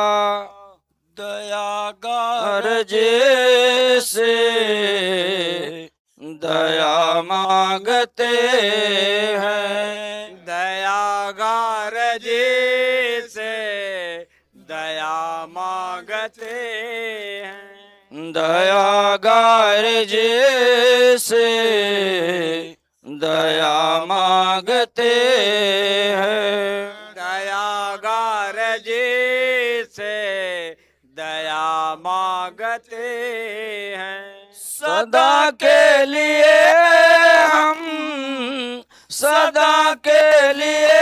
Speaker 1: दयागार
Speaker 2: जैसे दया मांगते हैं।
Speaker 4: दयागार जी से दया मांगते हैं।
Speaker 2: दयागार जैसे दया मांगते हैं।
Speaker 4: दयागार जी से दया मांगते हैं।
Speaker 2: सदा के लिए हम, सदा के लिए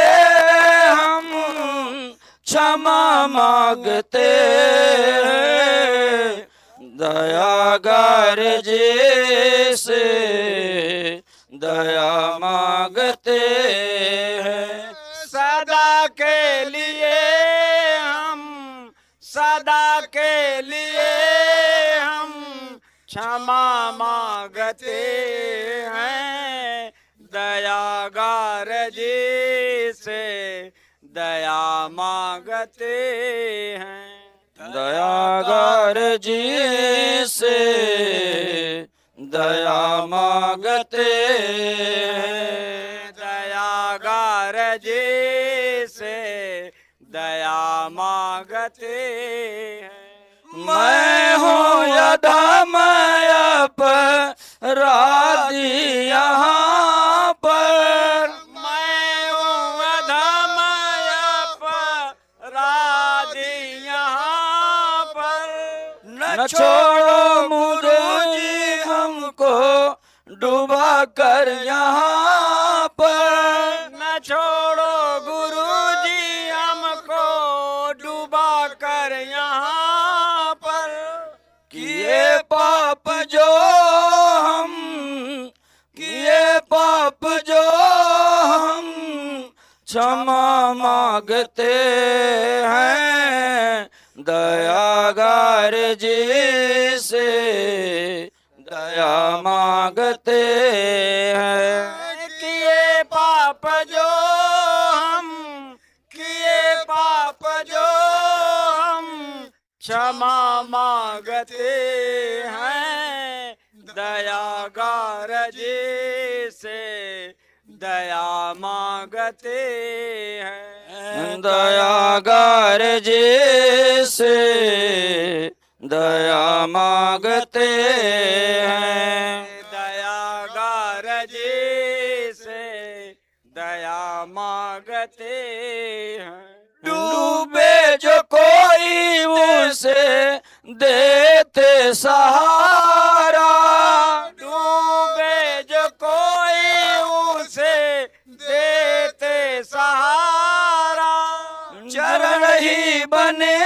Speaker 2: हम क्षमा मांगते हैं। दयागार जैसे दया मांगते हैं।
Speaker 4: सदा के लिए हम, सदा के लिए हम क्षमा मांगते हैं। दयागार जी से दया मांगते हैं।
Speaker 2: दयागार जी से दया मांगते हैं।
Speaker 4: दयागार जी से मांगते हैं।
Speaker 2: मैं हूँ अधम अपराधी यहाँ पर,
Speaker 4: मैं हूँ अधम अपराधी यहाँ पर।
Speaker 2: न छोड़ो मुझे हमको डूबा कर यहाँ पर।
Speaker 4: न छोड़ो गुरुजी हमको डूबा कर यहाँ पर।
Speaker 2: किए पाप जो हम, किए पाप जो हम क्षमा मांगते हैं। दयागार जी से दया मांगते हैं।
Speaker 4: किए पाप जो हम, किए पाप जो हम क्षमा मांगते हैं। दयागार जी से दया मांगते हैं।
Speaker 2: दयागार जी से दया मांगते हैं।
Speaker 4: दयागार जी से दया मांगते हैं।
Speaker 2: डूबे जो कोई उसे देते सहारा,
Speaker 4: डूबे जो कोई उसे देते सहारा।
Speaker 2: चरण ही बने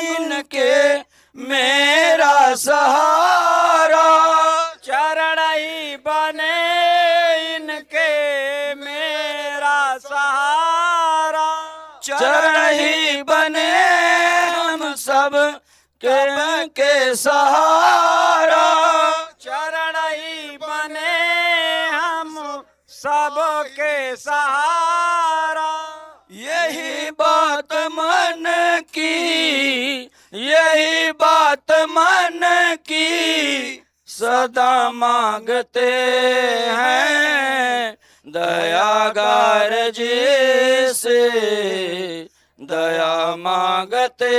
Speaker 2: इनके मेरा सहारा।
Speaker 4: चरण ही बने इनके मेरा सहारा।
Speaker 2: चरण ही बने हम सब के सहारा।
Speaker 4: चरण ही बने हम सब के सहारा।
Speaker 2: यही बात मन की, यही बात मन की सदा मांगते हैं। दयागार जी से दया मांगते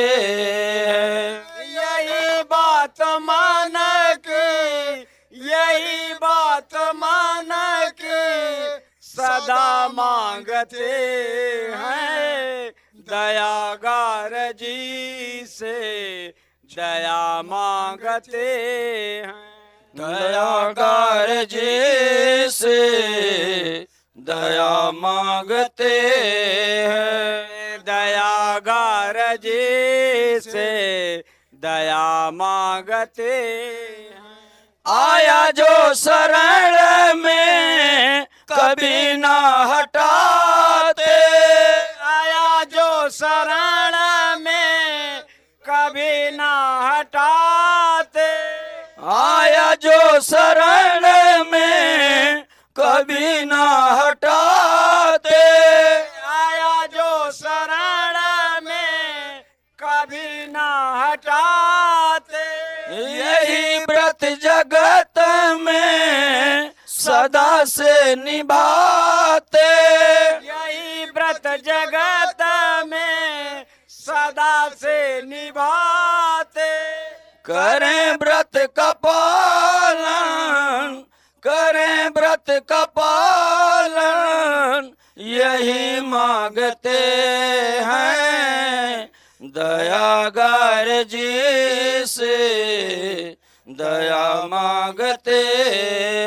Speaker 2: हैं।
Speaker 4: यही बात मान की, यही बात मान की सदा मांगते हैं। दयागार जी से दया मांगते हैं।
Speaker 2: दयागार जी से दया मांगते हैं।
Speaker 4: दयागार जी से दया मांगते हैं।
Speaker 2: आया जो शरण में कभी ना हटाते,
Speaker 4: आया जो शरण में कभी ना हटाते।
Speaker 2: आया जो शरण में कभी ना हटाते।
Speaker 4: आया जो शरण में कभी ना हटाते।
Speaker 2: यही व्रत जगत में सदा से निभाते।
Speaker 4: यही व्रत जगत में सदा से निभाते।
Speaker 2: करें व्रत का पालन, करें व्रत का पालन यही मांगते हैं। दयागार जी से दया मांगते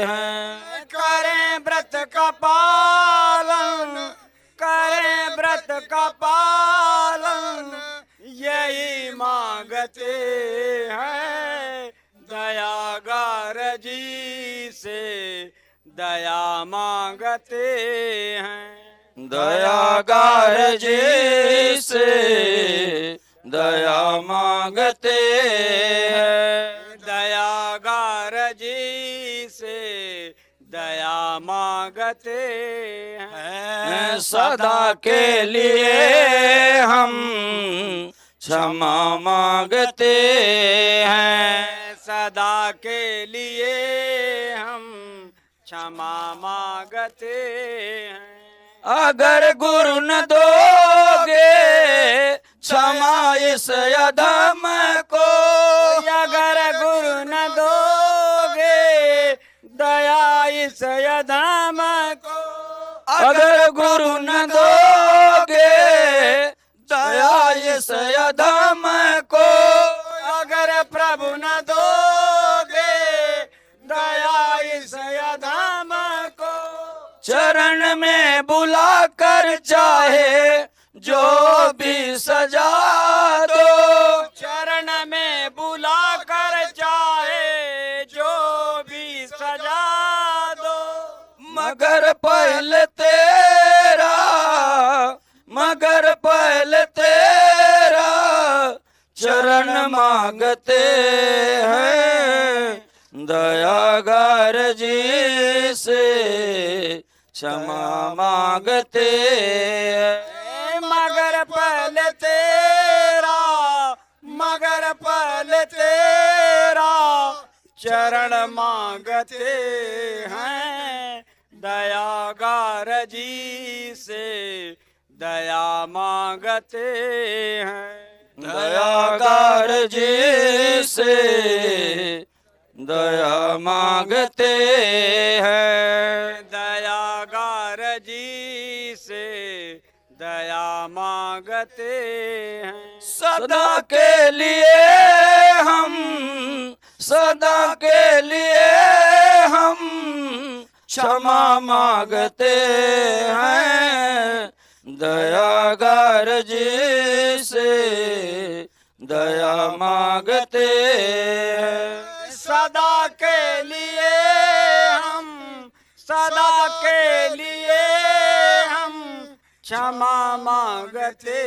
Speaker 2: हैं।
Speaker 4: करें व्रत का पालन, करें व्रत का पालन यही मांगते हैं। दयागार जी से दया मांगते हैं।
Speaker 2: दयागार जी से दया मांगते हैं।
Speaker 4: दयागार जी से दया मांगते हैं।
Speaker 2: सदा के लिए हम क्षमा मांगते हैं।
Speaker 4: सदा के लिए हम क्षमा मांगते हैं।
Speaker 2: अगर गुरु न दोगे क्षमा इस अधम को।
Speaker 4: अगर गुरु न दोगे दया इस अधम को।
Speaker 2: अगर गुरु न दोगे दया इस अधम को।
Speaker 4: अगर प्रभु न दोगे दया इस अधम को।
Speaker 2: चरण में बुला कर चाहे जो भी सजा दो।
Speaker 4: चरण में बुला कर चाहे जो भी सजा दो।
Speaker 2: मगर पहले तेरा, मगर पहले तेरा चरण मांगते हैं। दयागार जी से क्षमा मांगते हैं।
Speaker 4: मगर पहले तेरा, मगर पहले तेरा चरण मांगते हैं। दयागार जी से दया मांगते हैं।
Speaker 2: दयागार जी से दया मांगते हैं।
Speaker 4: दयागार जी से दया मांगते हैं।
Speaker 2: सदा के लिए हम, सदा के लिए हम क्षमा मांगते हैं। दयागार जी से दया मांगते हैं।
Speaker 4: सदा के लिए हम, सदा के लिए हम क्षमा मांगते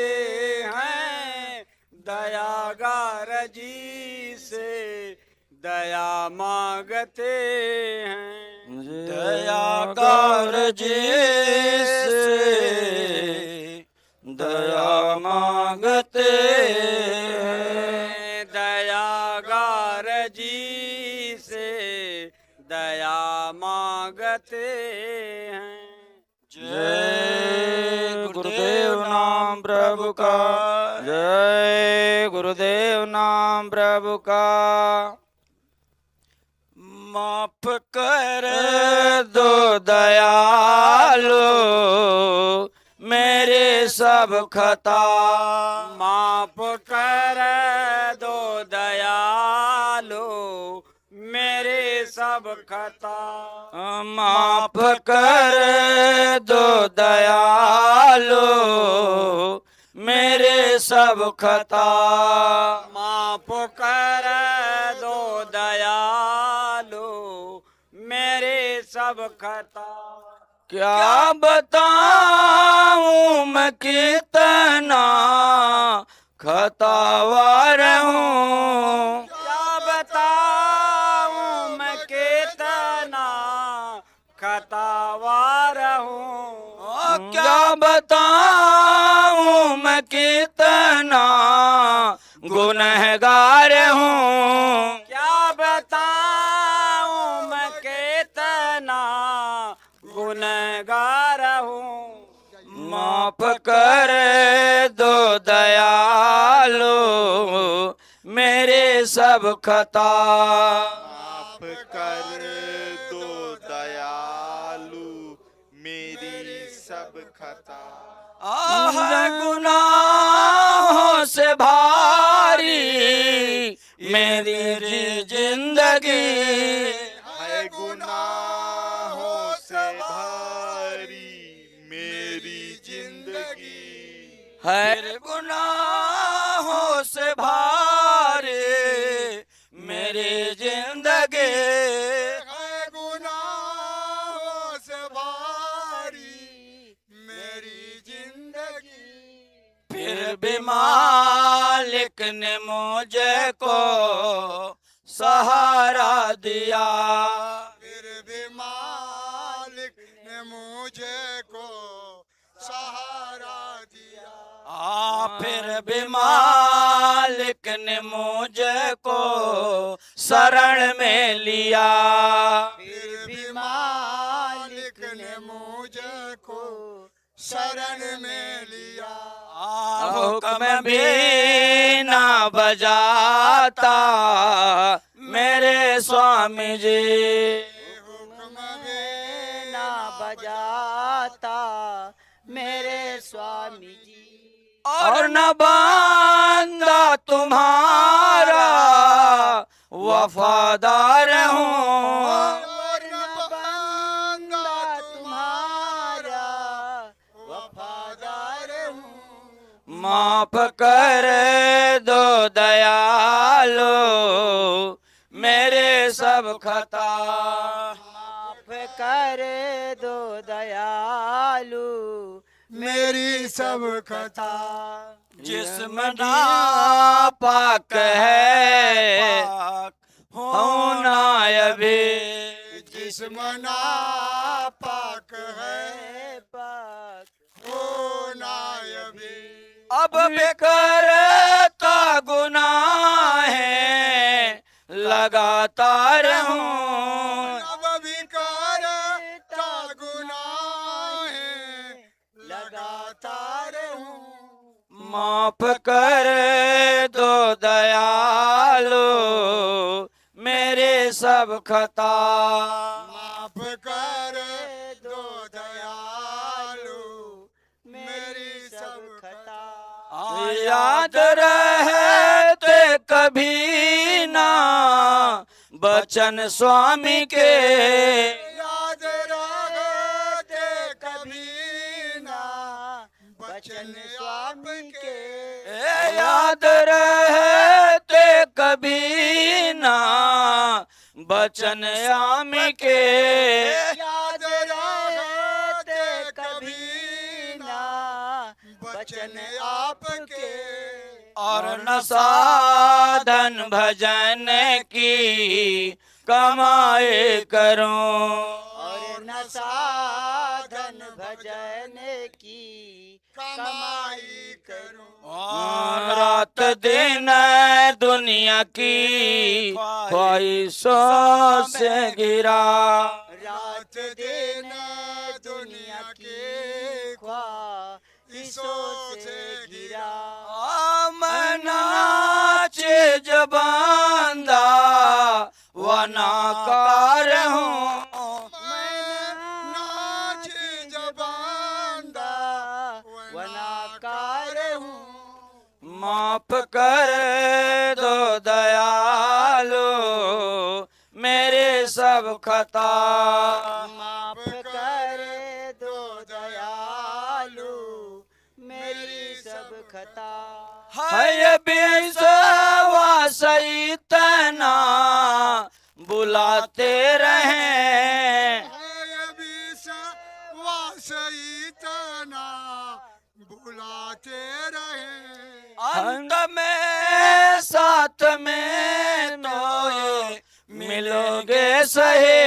Speaker 4: हैं। दयागार जी से दया मांगते हैं।
Speaker 2: दयागार जी से दया मांगते हैं।
Speaker 4: दयागार जी से दया मांगते हैं।
Speaker 2: जय गुरुदेव नाम प्रभु का। जय गुरुदेव नाम प्रभु का। माफ कर दो दयालु मेरे सब खता।
Speaker 4: माफ कर दो दयालु मेरे सब खता।
Speaker 2: माफ कर दो दयालु मेरे सब खता।
Speaker 4: माफ कर दो दयालु मेरे सब खता।
Speaker 2: क्या बताऊं मैं कितना खतावार हूँ।
Speaker 4: क्या बताऊं मैं कितना खतावार हूँ।
Speaker 2: क्या बताऊं मैं कितना गुनहगार हूँ।
Speaker 4: क्या बताऊं मैं कितना गुनहगार हूँ।
Speaker 2: माफ कर दो दयालु मेरे सब खता।
Speaker 5: माफ कर दो दयालु मेरी सब खता।
Speaker 2: है गुनाहों से भारी मेरी जिंदगी।
Speaker 5: है गुनाहों से भारी मेरी जिंदगी।
Speaker 2: है गुनाहों से भारी मेरी जिंदगी।
Speaker 5: है गुनाहों से भारी मेरी जिंदगी।
Speaker 2: फिर भी मालिक ने मुझे को सहारा दिया।
Speaker 5: फिर भी मालिक ने मुझे को सहारा दिया।
Speaker 2: फिर भी मालिक ने मुझे को शरण में लिया।
Speaker 5: फिर भी मालिक ने मुझे को शरण में लिया।
Speaker 2: हुक्म भी ना बजाता मेरे स्वामी जी,
Speaker 5: हुक्म भी
Speaker 6: ना बजाता मेरे स्वामी जी।
Speaker 2: और न बंदा तुम्हारा वफादार हूँ,
Speaker 5: और न बंदा तुम्हारा वफादार हूँ।
Speaker 2: माफ कर दो दयालो मेरे सब खता।
Speaker 6: माफ कर दो दयालु
Speaker 5: मेरी सब खता।
Speaker 2: जिस्म नापाक है हूँ नायबी,
Speaker 5: जिस्म नापाक है
Speaker 6: पाक
Speaker 5: हो नायबी।
Speaker 2: अब बेकरता गुनाह लगातार हूँ,
Speaker 5: अब भी करता गुनाह लगातार हूँ।
Speaker 2: माफ कर दो दयालो मेरे सब खता।
Speaker 5: माफ कर दो दयालु मेरी सब खता।
Speaker 2: याद रहते कभी ना बचन स्वामी के,
Speaker 5: याद रहते कभी ना बचन स्वामी के।
Speaker 2: याद रहते कभी ना बचन स्वामी के,
Speaker 5: याद रहते कभी ना बचन आपके।
Speaker 2: और न साधन भजन की कमाए करूं,
Speaker 6: और न साधन भजन की
Speaker 5: कमाई करूं।
Speaker 2: रात दिन दुनिया की ख्वाहिशों से गिरा,
Speaker 5: रात दिन दुनिया की ख्वाहिशों से घिरा।
Speaker 2: मैं नाचे जबांदा वनाकार हूँ,
Speaker 5: मैं नाच जबांदा वनाकार हूँ।
Speaker 2: माफ कर दो दयालो मेरे सब खता।
Speaker 6: माफ कर दो दयालु मेरी सब खता।
Speaker 2: है विश्वास इतना बुलाते रहे,
Speaker 5: विश्वास इतना बुलाते रहे।
Speaker 2: अंग में साथ में तो ये मिलोगे सही,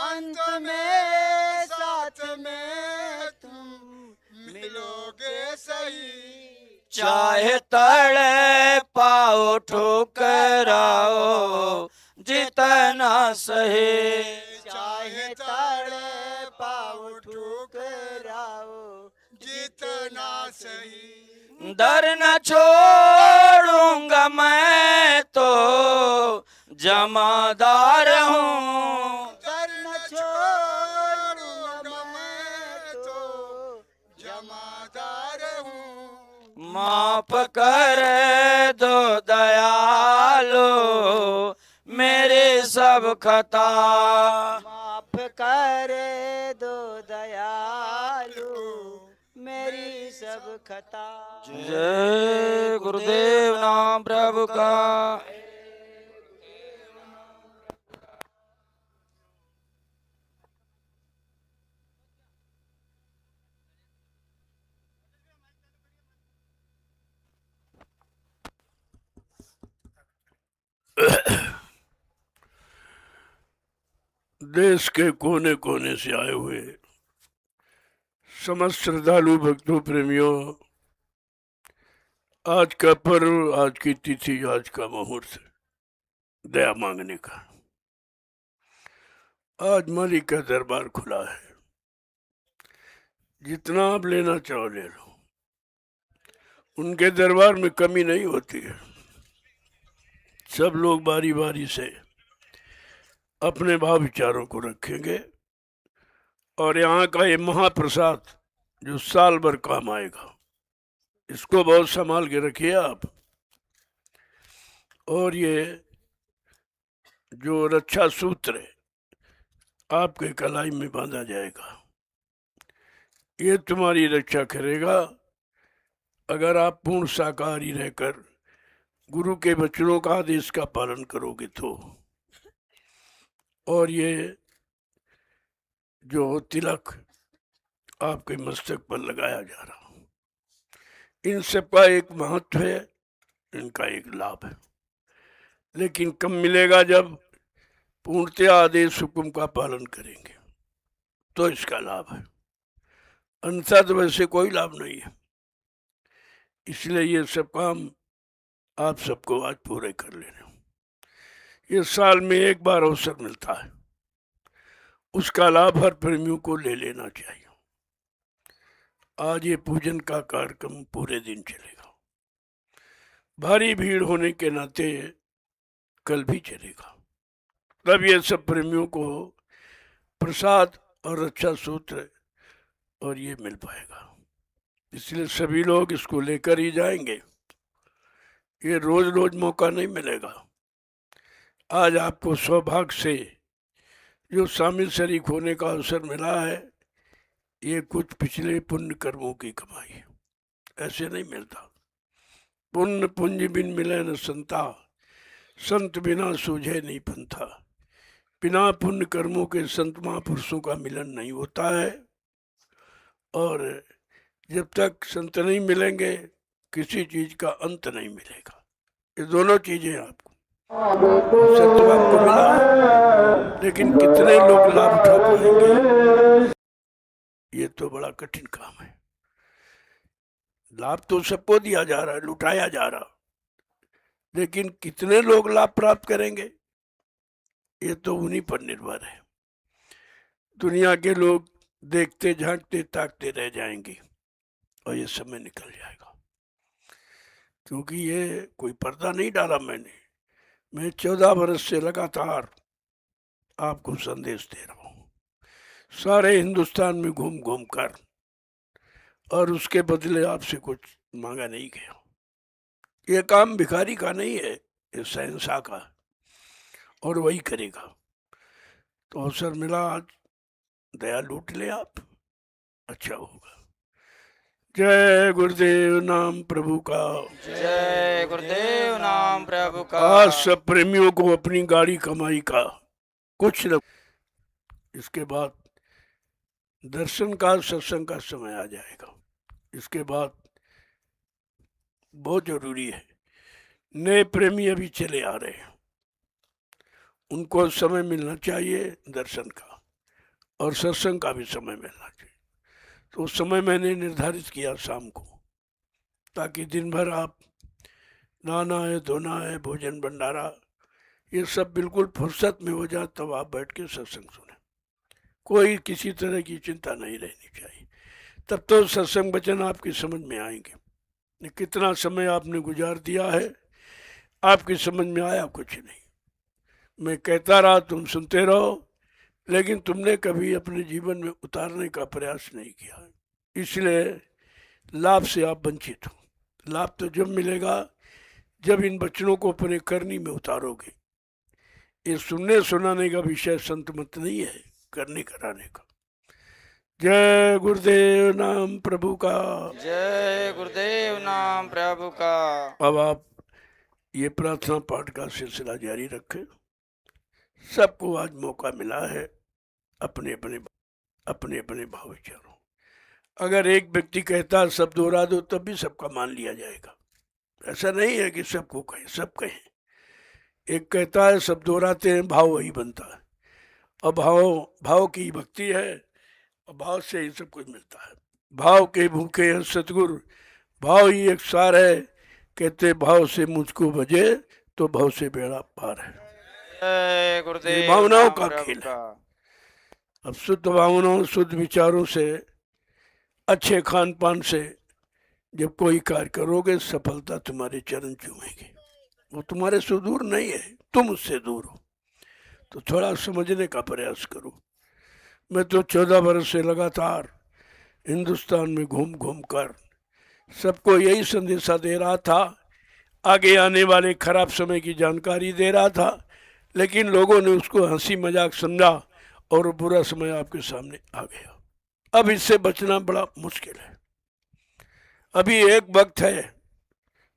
Speaker 6: अंत में साथ में तुम
Speaker 5: मिलोगे सही।
Speaker 2: चाहे तड़े पाओ ठुकराओ जितना सही,
Speaker 6: चाहे तड़े पाओ ठुकराओ
Speaker 5: जितना सही।
Speaker 2: दर न छोड़ूंगा मैं तो जमादार हूँ,
Speaker 6: दर न छोड़ूंगा मैं तो
Speaker 5: जमादार हूँ।
Speaker 2: माफ कर दो दयालो मेरे सब खता।
Speaker 6: माफ कर दो दयालु मेरी सब खता।
Speaker 2: जय गुरुदेव नाम प्रभु का।
Speaker 3: देश के कोने कोने से आए हुए समस्त श्रद्धालु भक्तों प्रेमियों, आज का पर्व, आज की तिथि, आज का मुहूर्त दया मांगने का। आज मालिक का दरबार खुला है। जितना आप लेना चाहो ले लो, उनके दरबार में कमी नहीं होती है। सब लोग बारी बारी से अपने भाव विचारों को रखेंगे और यहाँ का ये महाप्रसाद जो साल भर काम आएगा, इसको बहुत संभाल के रखिए आप। और ये जो रक्षा सूत्र है आपके कलाई में बांधा जाएगा, ये तुम्हारी रक्षा करेगा अगर आप पूर्ण शाकाहारी रहकर गुरु के वचनों का आदेश का पालन करोगे तो। और ये जो तिलक आपके मस्तक पर लगाया जा रहा, इन सब का एक महत्व है, इनका एक लाभ है, लेकिन कब मिलेगा जब पूर्णतया आदेश हुक्म का पालन करेंगे तो इसका लाभ है, अन्यथा तो वैसे कोई लाभ नहीं है। इसलिए ये सब काम आप सबको आज पूरे कर लेने। ये साल में एक बार अवसर मिलता है, उसका लाभ हर प्रेमियों को ले लेना चाहिए। आज ये पूजन का कार्यक्रम पूरे दिन चलेगा, भारी भीड़ होने के नाते कल भी चलेगा, तब ये सब प्रेमियों को प्रसाद और रक्षा सूत्र और ये मिल पाएगा। इसलिए सभी लोग इसको लेकर ही जाएंगे, ये रोज रोज मौका नहीं मिलेगा। आज आपको सौभाग्य से जो शामिल शरीक होने का अवसर मिला है, ये कुछ पिछले पुण्य कर्मों की कमाई है, ऐसे नहीं मिलता। पुण्य पुंज बिन मिले न संता, संत बिना सूझे नहीं पंथा। बिना पुण्य कर्मों के संत महापुरुषों का मिलन नहीं होता है, और जब तक संत नहीं मिलेंगे किसी चीज का अंत नहीं मिलेगा। ये दोनों चीजें आपको सत्य आपको मिला है, लेकिन कितने लोग लाभ उठा पाएंगे ये तो बड़ा कठिन काम है। लाभ तो सबको दिया जा रहा है, लुटाया जा रहा, लेकिन कितने लोग लाभ प्राप्त करेंगे ये तो उन्हीं पर निर्भर है। दुनिया के लोग देखते झांकते ताकते रह जाएंगे और ये समय निकल जाएगा, क्योंकि ये कोई पर्दा नहीं डाला मैं 14 वर्ष से लगातार आपको संदेश दे रहा हूँ, सारे हिंदुस्तान में घूम घूम कर, और उसके बदले आपसे कुछ मांगा नहीं गया। ये काम भिखारी का नहीं है, ये शहंशाह का, और वही करेगा। तो अवसर मिला आज, दया लूट ले आप, अच्छा होगा। जय गुरुदेव नाम प्रभु का,
Speaker 2: जय गुरुदेव नाम प्रभु का।
Speaker 3: आज सब प्रेमियों को अपनी गाड़ी कमाई का कुछ न, इसके बाद दर्शन का सत्संग का समय आ जाएगा। इसके बाद बहुत जरूरी है, नए प्रेमी अभी चले आ रहे हैं, उनको समय मिलना चाहिए दर्शन का, और सत्संग का भी समय मिलना चाहिए। तो उस समय मैंने निर्धारित किया शाम को, ताकि दिन भर आप नहाना है, धोना है, भोजन भंडारा, ये सब बिल्कुल फुर्सत में हो जाए, तब आप बैठ के सत्संग सुने। कोई किसी तरह की चिंता नहीं रहनी चाहिए, तब तो सत्संग वचन आपकी समझ में आएंगे। कितना समय आपने गुजार दिया है, आपकी समझ में आया कुछ नहीं। मैं कहता रहा, तुम सुनते रहो, लेकिन तुमने कभी अपने जीवन में उतारने का प्रयास नहीं किया, इसलिए लाभ से आप वंचित हो। लाभ तो जब मिलेगा जब इन वचनों को अपने करनी में उतारोगे। ये सुनने सुनाने का विषय संत मत नहीं है, करने कराने का। जय गुरुदेव नाम प्रभु का,
Speaker 2: जय गुरुदेव नाम प्रभु का।
Speaker 3: अब आप ये प्रार्थना पाठ का सिलसिला जारी रखें। सबको आज मौका मिला है अपने अपने भाव विचारों। अगर एक व्यक्ति कहता सब दोहरा दो, तब भी सबका मान लिया जाएगा। ऐसा नहीं है कि सबको कहें, सब कहें। एक कहता है सब दोहराते हैं, भाव वही बनता है, और भाव की भक्ति है, और भाव से ही सब कुछ मिलता है। भाव के भूखे हैं सतगुरु, भाव ही एक सार है, कहते भाव से मुझको बजे तो भाव से बेड़ा पार है।
Speaker 2: जय गुरुदेव
Speaker 3: भावनाओं
Speaker 2: नाम
Speaker 3: का
Speaker 2: प्रभु
Speaker 3: खेल है।
Speaker 2: का।
Speaker 3: अब शुद्ध भावनाओं शुद्ध विचारों से अच्छे खान पान से जब कोई कार्य करोगे सफलता तुम्हारे चरण चूमेगी। वो तुम्हारे से दूर नहीं है, तुम उससे दूर हो। तो थोड़ा समझने का प्रयास करो। मैं तो 14 वर्ष से लगातार हिंदुस्तान में घूम घूम कर सबको यही संदेशा दे रहा था, आगे आने वाले खराब समय की जानकारी दे रहा था, लेकिन लोगों ने उसको हंसी मजाक समझा और बुरा समय आपके सामने आ गया। अब इससे बचना बड़ा मुश्किल है। अभी एक वक्त है,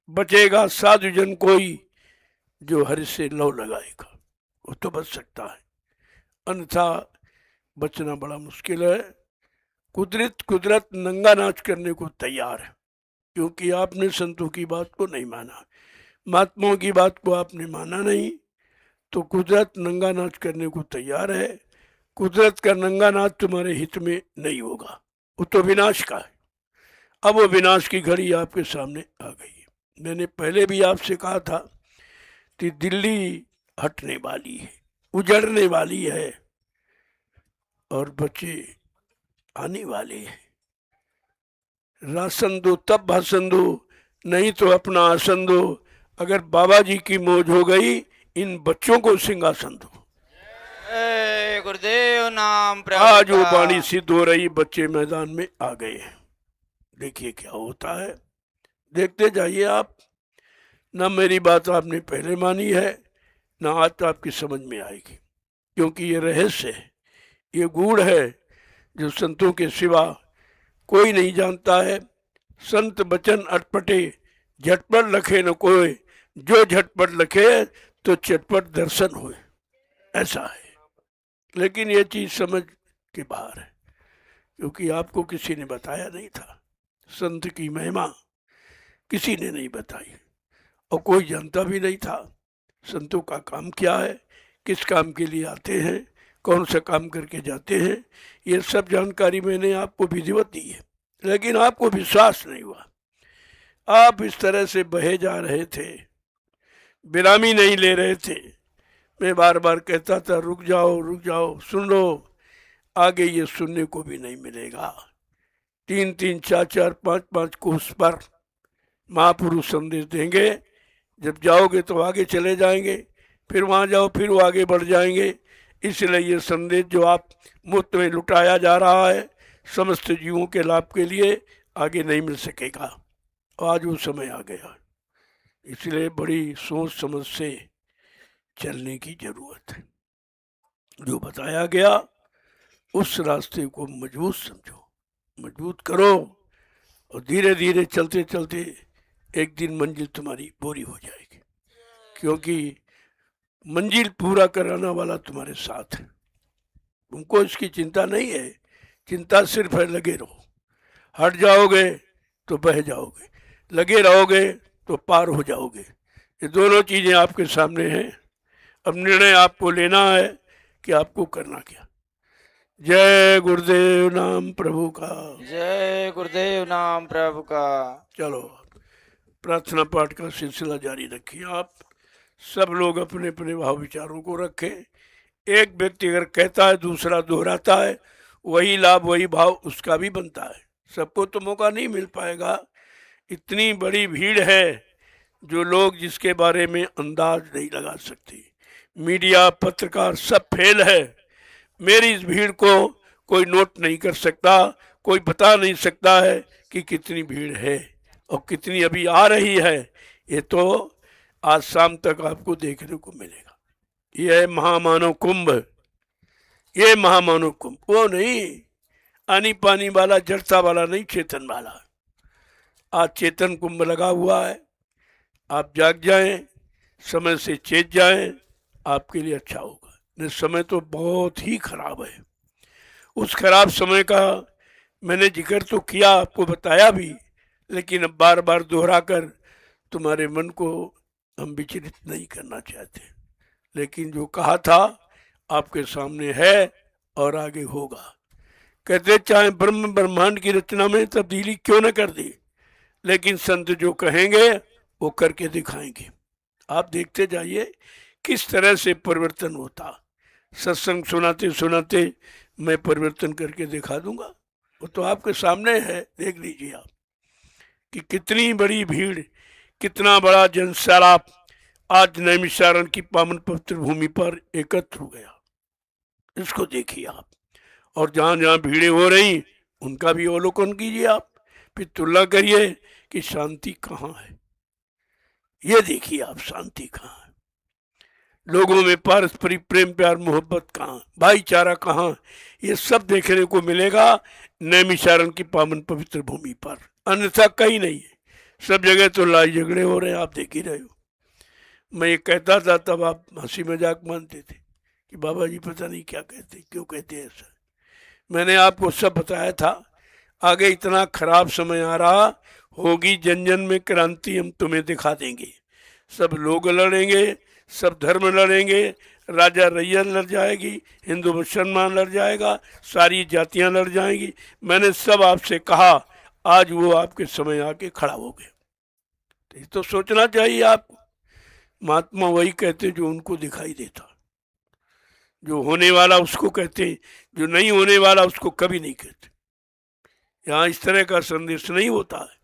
Speaker 3: बचेगा साधुजन कोई जो हरि से लौ लगाएगा, वो तो बच सकता है, अन्यथा बचना बड़ा मुश्किल है। कुदरत नंगा नाच करने को तैयार है, क्योंकि आपने संतों की बात को नहीं माना, महात्माओं की बात को आपने माना नहीं, तो कुदरत नंगा नाच करने को तैयार है। कुदरत का नंगा नाच तुम्हारे हित में नहीं होगा, वो तो विनाश का है। अब वो विनाश की घड़ी आपके सामने आ गई है। मैंने पहले भी आपसे कहा था कि दिल्ली हटने वाली है, उजड़ने वाली है, और बच्चे आने वाले हैं। राशन दो तब भाषण दो, नहीं तो अपना आसन दो। अगर बाबा जी की मौज हो गई, इन बच्चों को सिंहासन दो।
Speaker 2: जय गुरुदेव नाम प्रभु
Speaker 3: आज वो
Speaker 2: का।
Speaker 3: वाणी सिद्ध हो रही, बच्चे मैदान में आ गए हैं। देखिए क्या होता है, देखते जाइए आप। ना मेरी बात आपने पहले मानी है, ना आज आपकी समझ में आएगी, क्योंकि ये रहस्य है, ये गूढ़ है, जो संतों के सिवा कोई नहीं जानता है। संत बचन अटपटे, झटपट लखे न कोई, जो झटपट लखे तो चटपट दर्शन हुए, ऐसा है। लेकिन ये चीज समझ के बाहर है, क्योंकि आपको किसी ने बताया नहीं था। संत की महिमा किसी ने नहीं बताई, और कोई जानता भी नहीं था संतों का काम क्या है, किस काम के लिए आते हैं, कौन सा काम करके जाते हैं। ये सब जानकारी मैंने आपको विधिवत दी है, लेकिन आपको विश्वास नहीं हुआ। आप इस तरह से बहे जा रहे थे, बेरामी नहीं ले रहे थे। मैं बार बार कहता था रुक जाओ, सुन लो। आगे ये सुनने को भी नहीं मिलेगा। 3-3, 4-4, 5-5 कोस पर महापुरुष संदेश देंगे। जब जाओगे तो आगे चले जाएंगे, फिर वहाँ जाओ, फिर वो आगे बढ़ जाएंगे। इसलिए ये संदेश जो आप मुफ्त में लुटाया जा रहा है, समस्त जीवों के लाभ के लिए, आगे नहीं मिल सकेगा। आज वो समय आ गया, इसलिए बड़ी सोच समझ से चलने की जरूरत है। जो बताया गया उस रास्ते को मजबूत समझो, मजबूत करो, और धीरे धीरे चलते चलते एक दिन मंजिल तुम्हारी पूरी हो जाएगी, क्योंकि मंजिल पूरा कराने वाला तुम्हारे साथ है। तुमको इसकी चिंता नहीं है, चिंता सिर्फ है लगे रहो। हट जाओगे तो बह जाओगे, लगे रहोगे तो पार हो जाओगे। ये दोनों चीजें आपके सामने हैं। अब निर्णय आपको लेना है कि आपको करना क्या। जय गुरुदेव नाम प्रभु का।
Speaker 2: जय गुरुदेव नाम प्रभु का।
Speaker 3: चलो प्रार्थना पाठ का सिलसिला जारी रखिए। आप सब लोग अपने अपने भाव विचारों को रखें। एक व्यक्ति अगर कहता है, दूसरा दोहराता है, वही लाभ वही भाव उसका भी बनता है। सबको तो मौका नहीं मिल पाएगा। इतनी बड़ी भीड़ है जो लोग जिसके बारे में अंदाज नहीं लगा सकते। मीडिया, पत्रकार सब फेल है। मेरी इस भीड़ को कोई नोट नहीं कर सकता, कोई बता नहीं सकता है कि कितनी भीड़ है और कितनी अभी आ रही है। ये तो आज शाम तक आपको देखने को मिलेगा। ये है महामानव कुंभ, ये महामानव कुंभ। वो नहीं आनी पानी वाला, जड़ता वाला नहीं, चेतन वाला। आज चेतन कुंभ लगा हुआ है। आप जाग जाएं, समय से चेत जाएं, आपके लिए अच्छा होगा। नहीं समय तो बहुत ही खराब है। उस खराब समय का मैंने जिक्र तो किया, आपको बताया भी, लेकिन अब बार बार दोहरा कर तुम्हारे मन को हम विचलित नहीं करना चाहते। लेकिन जो कहा था आपके सामने है और आगे होगा। कहते चाहे ब्रह्म ब्रह्मांड की रचना में तब्दीली क्यों न कर दी, लेकिन संत जो कहेंगे वो करके दिखाएंगे। आप देखते जाइए किस तरह से परिवर्तन होता। सत्संग सुनाते सुनाते मैं परिवर्तन करके दिखा दूंगा। वो तो आपके सामने है, देख लीजिए आप कि कितनी बड़ी भीड़, कितना बड़ा जनसैलाब आज नैमिषारण्य की पावन पवित्र भूमि पर एकत्र हो गया। इसको देखिए आप, और जहां जहां भीड़ें हो रही उनका भी अवलोकन कीजिए आप, फिर तुलना करिए कि शांति कहाँ है। ये देखिए आप, शांति कहाँ है, लोगों में पारस्परिक प्रेम प्यार मोहब्बत कहाँ, भाईचारा कहाँ, ये सब देखने को मिलेगा नैमिषारण्य की पावन पवित्र भूमि पर, अन्यथा कहीं नहीं है। सब जगह तो लड़ाई झगड़े हो रहे हैं, आप देख ही रहे हो। मैं ये कहता था तब आप हंसी मजाक मानते थे कि बाबा जी पता नहीं क्या कहते, क्यों कहते हैं ऐसा। मैंने आपको सब बताया था, आगे इतना खराब समय आ रहा, होगी जन जन में क्रांति, हम तुम्हें दिखा देंगे। सब लोग लड़ेंगे, सब धर्म लड़ेंगे, राजा रैया लड़ जाएगी, हिंदू मुसलमान लड़ जाएगा, सारी जातियां लड़ जाएंगी। मैंने सब आपसे कहा, आज वो आपके समय आके खड़ा हो गया। तो सोचना चाहिए आपको, महात्मा वही कहते जो उनको दिखाई देता, जो होने वाला उसको कहते, जो नहीं होने वाला उसको कभी नहीं कहते। यहाँ इस तरह का संदेश नहीं होता है,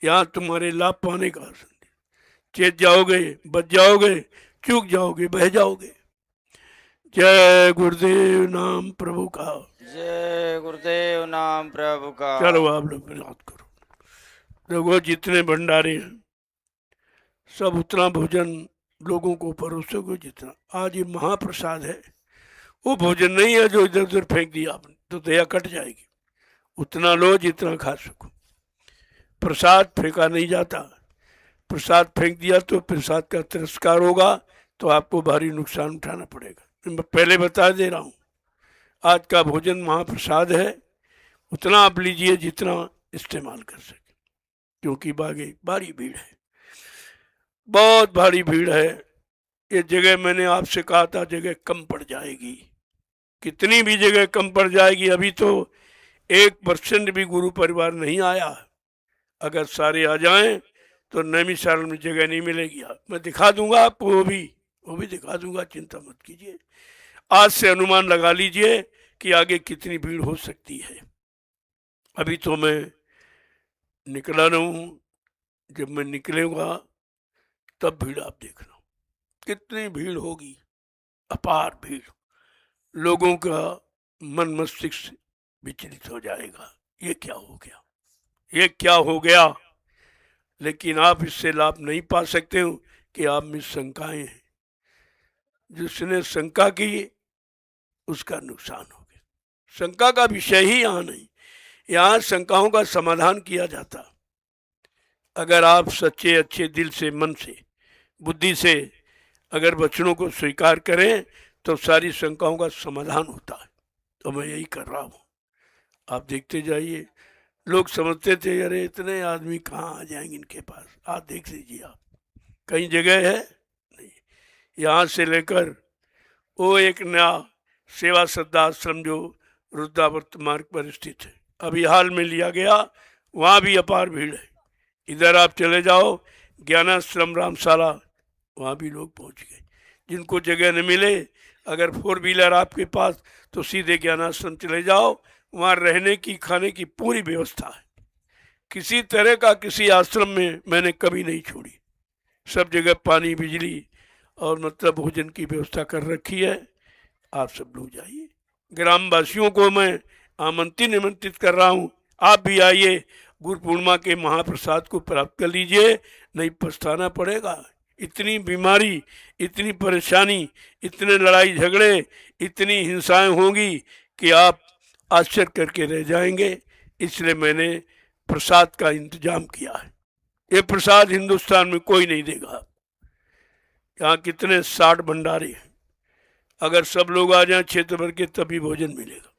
Speaker 3: यहाँ तुम्हारे लाभ पाने का संदेश। चेत जाओगे, बच जाओगे, चूक जाओगे, बह जाओगे। जय गुरुदेव नाम प्रभु का।
Speaker 2: जय गुरुदेव नाम प्रभु का।
Speaker 3: चलो आप लोग याद करो, देखो जितने भंडारे हैं सब उतना भोजन लोगों को परोसोगे जितना। आज ये महाप्रसाद है, वो भोजन नहीं है जो इधर उधर फेंक दिया आपने, तो दया कट जाएगी। उतना लो जितना खा सको। प्रसाद फेंका नहीं जाता, प्रसाद फेंक दिया तो प्रसाद का तिरस्कार होगा, तो आपको भारी नुकसान उठाना पड़ेगा। मैं पहले बता दे रहा हूँ, आज का भोजन महाप्रसाद है, उतना आप लीजिए जितना इस्तेमाल कर सके, क्योंकि बागे भारी भीड़ है, बहुत भारी भीड़ है। ये जगह मैंने आपसे कहा था जगह कम पड़ जाएगी, कितनी भी जगह कम पड़ जाएगी। अभी तो 1% भी गुरु परिवार नहीं आया, अगर सारे आ जाएं तो नैमिषारण्य में जगह नहीं मिलेगी। मैं दिखा दूंगा आपको, वो भी दिखा दूंगा, चिंता मत कीजिए। आज से अनुमान लगा लीजिए कि आगे कितनी भीड़ हो सकती है। अभी तो मैं निकला ना हूँ, जब मैं निकलूंगा तब भीड़ आप देखना, कितनी भीड़ होगी, अपार भीड़। लोगों का मन मस्तिष्क विचलित हो जाएगा, ये क्या हो गया, ये क्या हो गया। लेकिन आप इससे लाभ नहीं पा सकते हो कि आप में शंकाएं हैं। जिसने शंका की उसका नुकसान हो गया। शंका का विषय ही यहाँ नहीं, यहाँ शंकाओं का समाधान किया जाता। अगर आप सच्चे अच्छे दिल से, मन से, बुद्धि से अगर वचनों को स्वीकार करें तो सारी शंकाओं का समाधान होता है। तो मैं यही कर रहा हूँ, आप देखते जाइए। लोग समझते थे अरे इतने आदमी कहाँ आ जाएंगे इनके पास, आप देख लीजिए आप, कहीं जगह है नहीं। यहाँ से लेकर वो एक नया सेवा श्रद्धा आश्रम जो रुद्रावर्त मार्ग पर स्थित है, अभी हाल में लिया गया, वहाँ भी अपार भीड़ है। इधर आप चले जाओ ज्ञानाश्रम रामशाला, वहाँ भी लोग पहुँच गए। जिनको जगह न मिले, अगर 4 व्हीलर आपके पास, तो सीधे ज्ञानाश्रम चले जाओ, वहाँ रहने की खाने की पूरी व्यवस्था है। किसी तरह का किसी आश्रम में मैंने कभी नहीं छोड़ी, सब जगह पानी बिजली और मतलब भोजन की व्यवस्था कर रखी है। आप सब लोग जाइए। ग्रामवासियों को मैं निमंत्रित कर रहा हूँ, आप भी आइए, गुरु पूर्णिमा के महाप्रसाद को प्राप्त कर लीजिए, नहीं पछताना पड़ेगा। इतनी बीमारी, इतनी परेशानी, इतने लड़ाई झगड़े, इतनी हिंसाएं होंगी कि आप आश्चर्य करके रह जाएंगे। इसलिए मैंने प्रसाद का इंतजाम किया है। ये प्रसाद हिंदुस्तान में कोई नहीं देगा। यहाँ कितने 60 भंडारे हैं, अगर सब लोग आ जाएं क्षेत्र भर के तभी भोजन मिलेगा।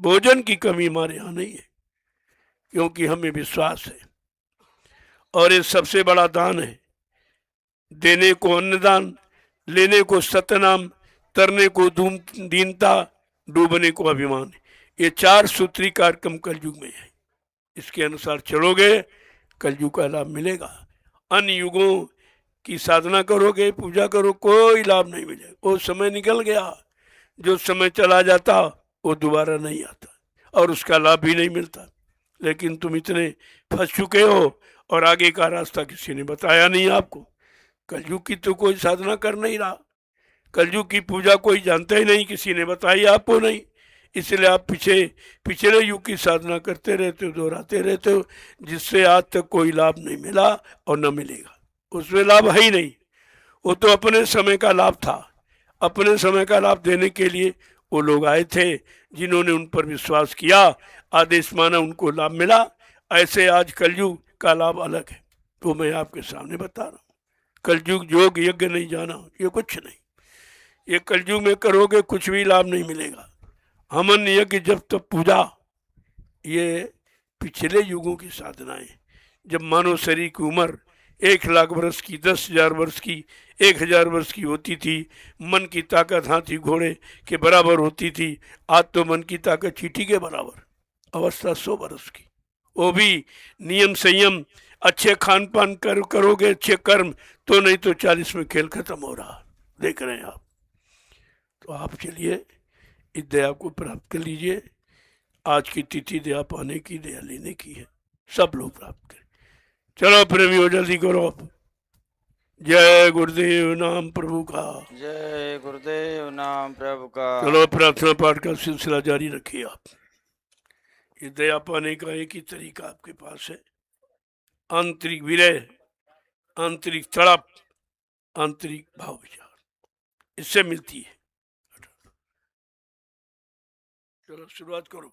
Speaker 3: भोजन की कमी हमारे यहाँ नहीं है, क्योंकि हमें विश्वास है। और ये सबसे बड़ा दान है, देने को अन्नदान, लेने को सत्यनाम, तरने को दीनता, डूबने को अभिमान। ये 4 सूत्री कार्यक्रम कलयुग में है। इसके अनुसार चलोगे, कलयुग का लाभ मिलेगा। अन्य युगों की साधना करोगे, पूजा करो, कोई लाभ नहीं मिलेगा। वो समय निकल गया, जो समय चला जाता वो दोबारा नहीं आता। और उसका लाभ भी नहीं मिलता। लेकिन तुम इतने फंस चुके हो और आगे का रास्ता किसी ने बताया नहीं आपको। कलयुग की तो कोई साधना कर नहीं रहा, कलयुग की पूजा कोई जानता ही नहीं, किसी ने बताई आपको नहीं, इसलिए आप पिछले युग की साधना करते रहते हो, दोहराते रहते हो, जिससे आज तक कोई लाभ नहीं मिला और न मिलेगा। उसमें लाभ है ही नहीं। वो तो अपने समय का लाभ था, अपने समय का लाभ देने के लिए वो लोग आए थे जिन्होंने उन पर विश्वास किया, आदेश माना, उनको लाभ मिला। ऐसे आज कलयुग का लाभ अलग है, तो मैं आपके सामने बता रहा हूँ। कलयुग योग यज्ञ नहीं जाना, ये कुछ नहीं। ये कलयुग में करोगे कुछ भी लाभ नहीं मिलेगा। हवन यज्ञ जब तब पूजा, ये पिछले युगों की साधनाएं। जब मानव शरीर की उम्र 1,00,000 वर्ष की, 10,000 वर्ष की, 1,000 वर्ष की होती थी, मन की ताकत हाथी घोड़े के बराबर होती थी। आज तो मन की ताकत चींटी के बराबर, अवस्था 100 वर्ष की, वो भी नियम संयम, अच्छे खान पान करोगे, अच्छे कर्म, तो नहीं तो 40 में खेल खत्म हो रहा, देख रहे हैं आप। तो आप चलिए इस दया को प्राप्त कर लीजिए। आज की तिथि दया पाने की, दया लेने की है, सब लोग प्राप्त करें। चलो प्रेमियों जल्दी करो आप। जय गुरुदेव नाम प्रभु का।
Speaker 2: जय गुरुदेव नाम प्रभु का।
Speaker 3: चलो प्रार्थना पाठ का सिलसिला जारी रखिए आप। ये दया पाने का एक ही तरीका आपके पास है, आंतरिक विरह, आंतरिक तड़प, आंतरिक भाव विचार, इससे मिलती है। चलो शुरुआत करो।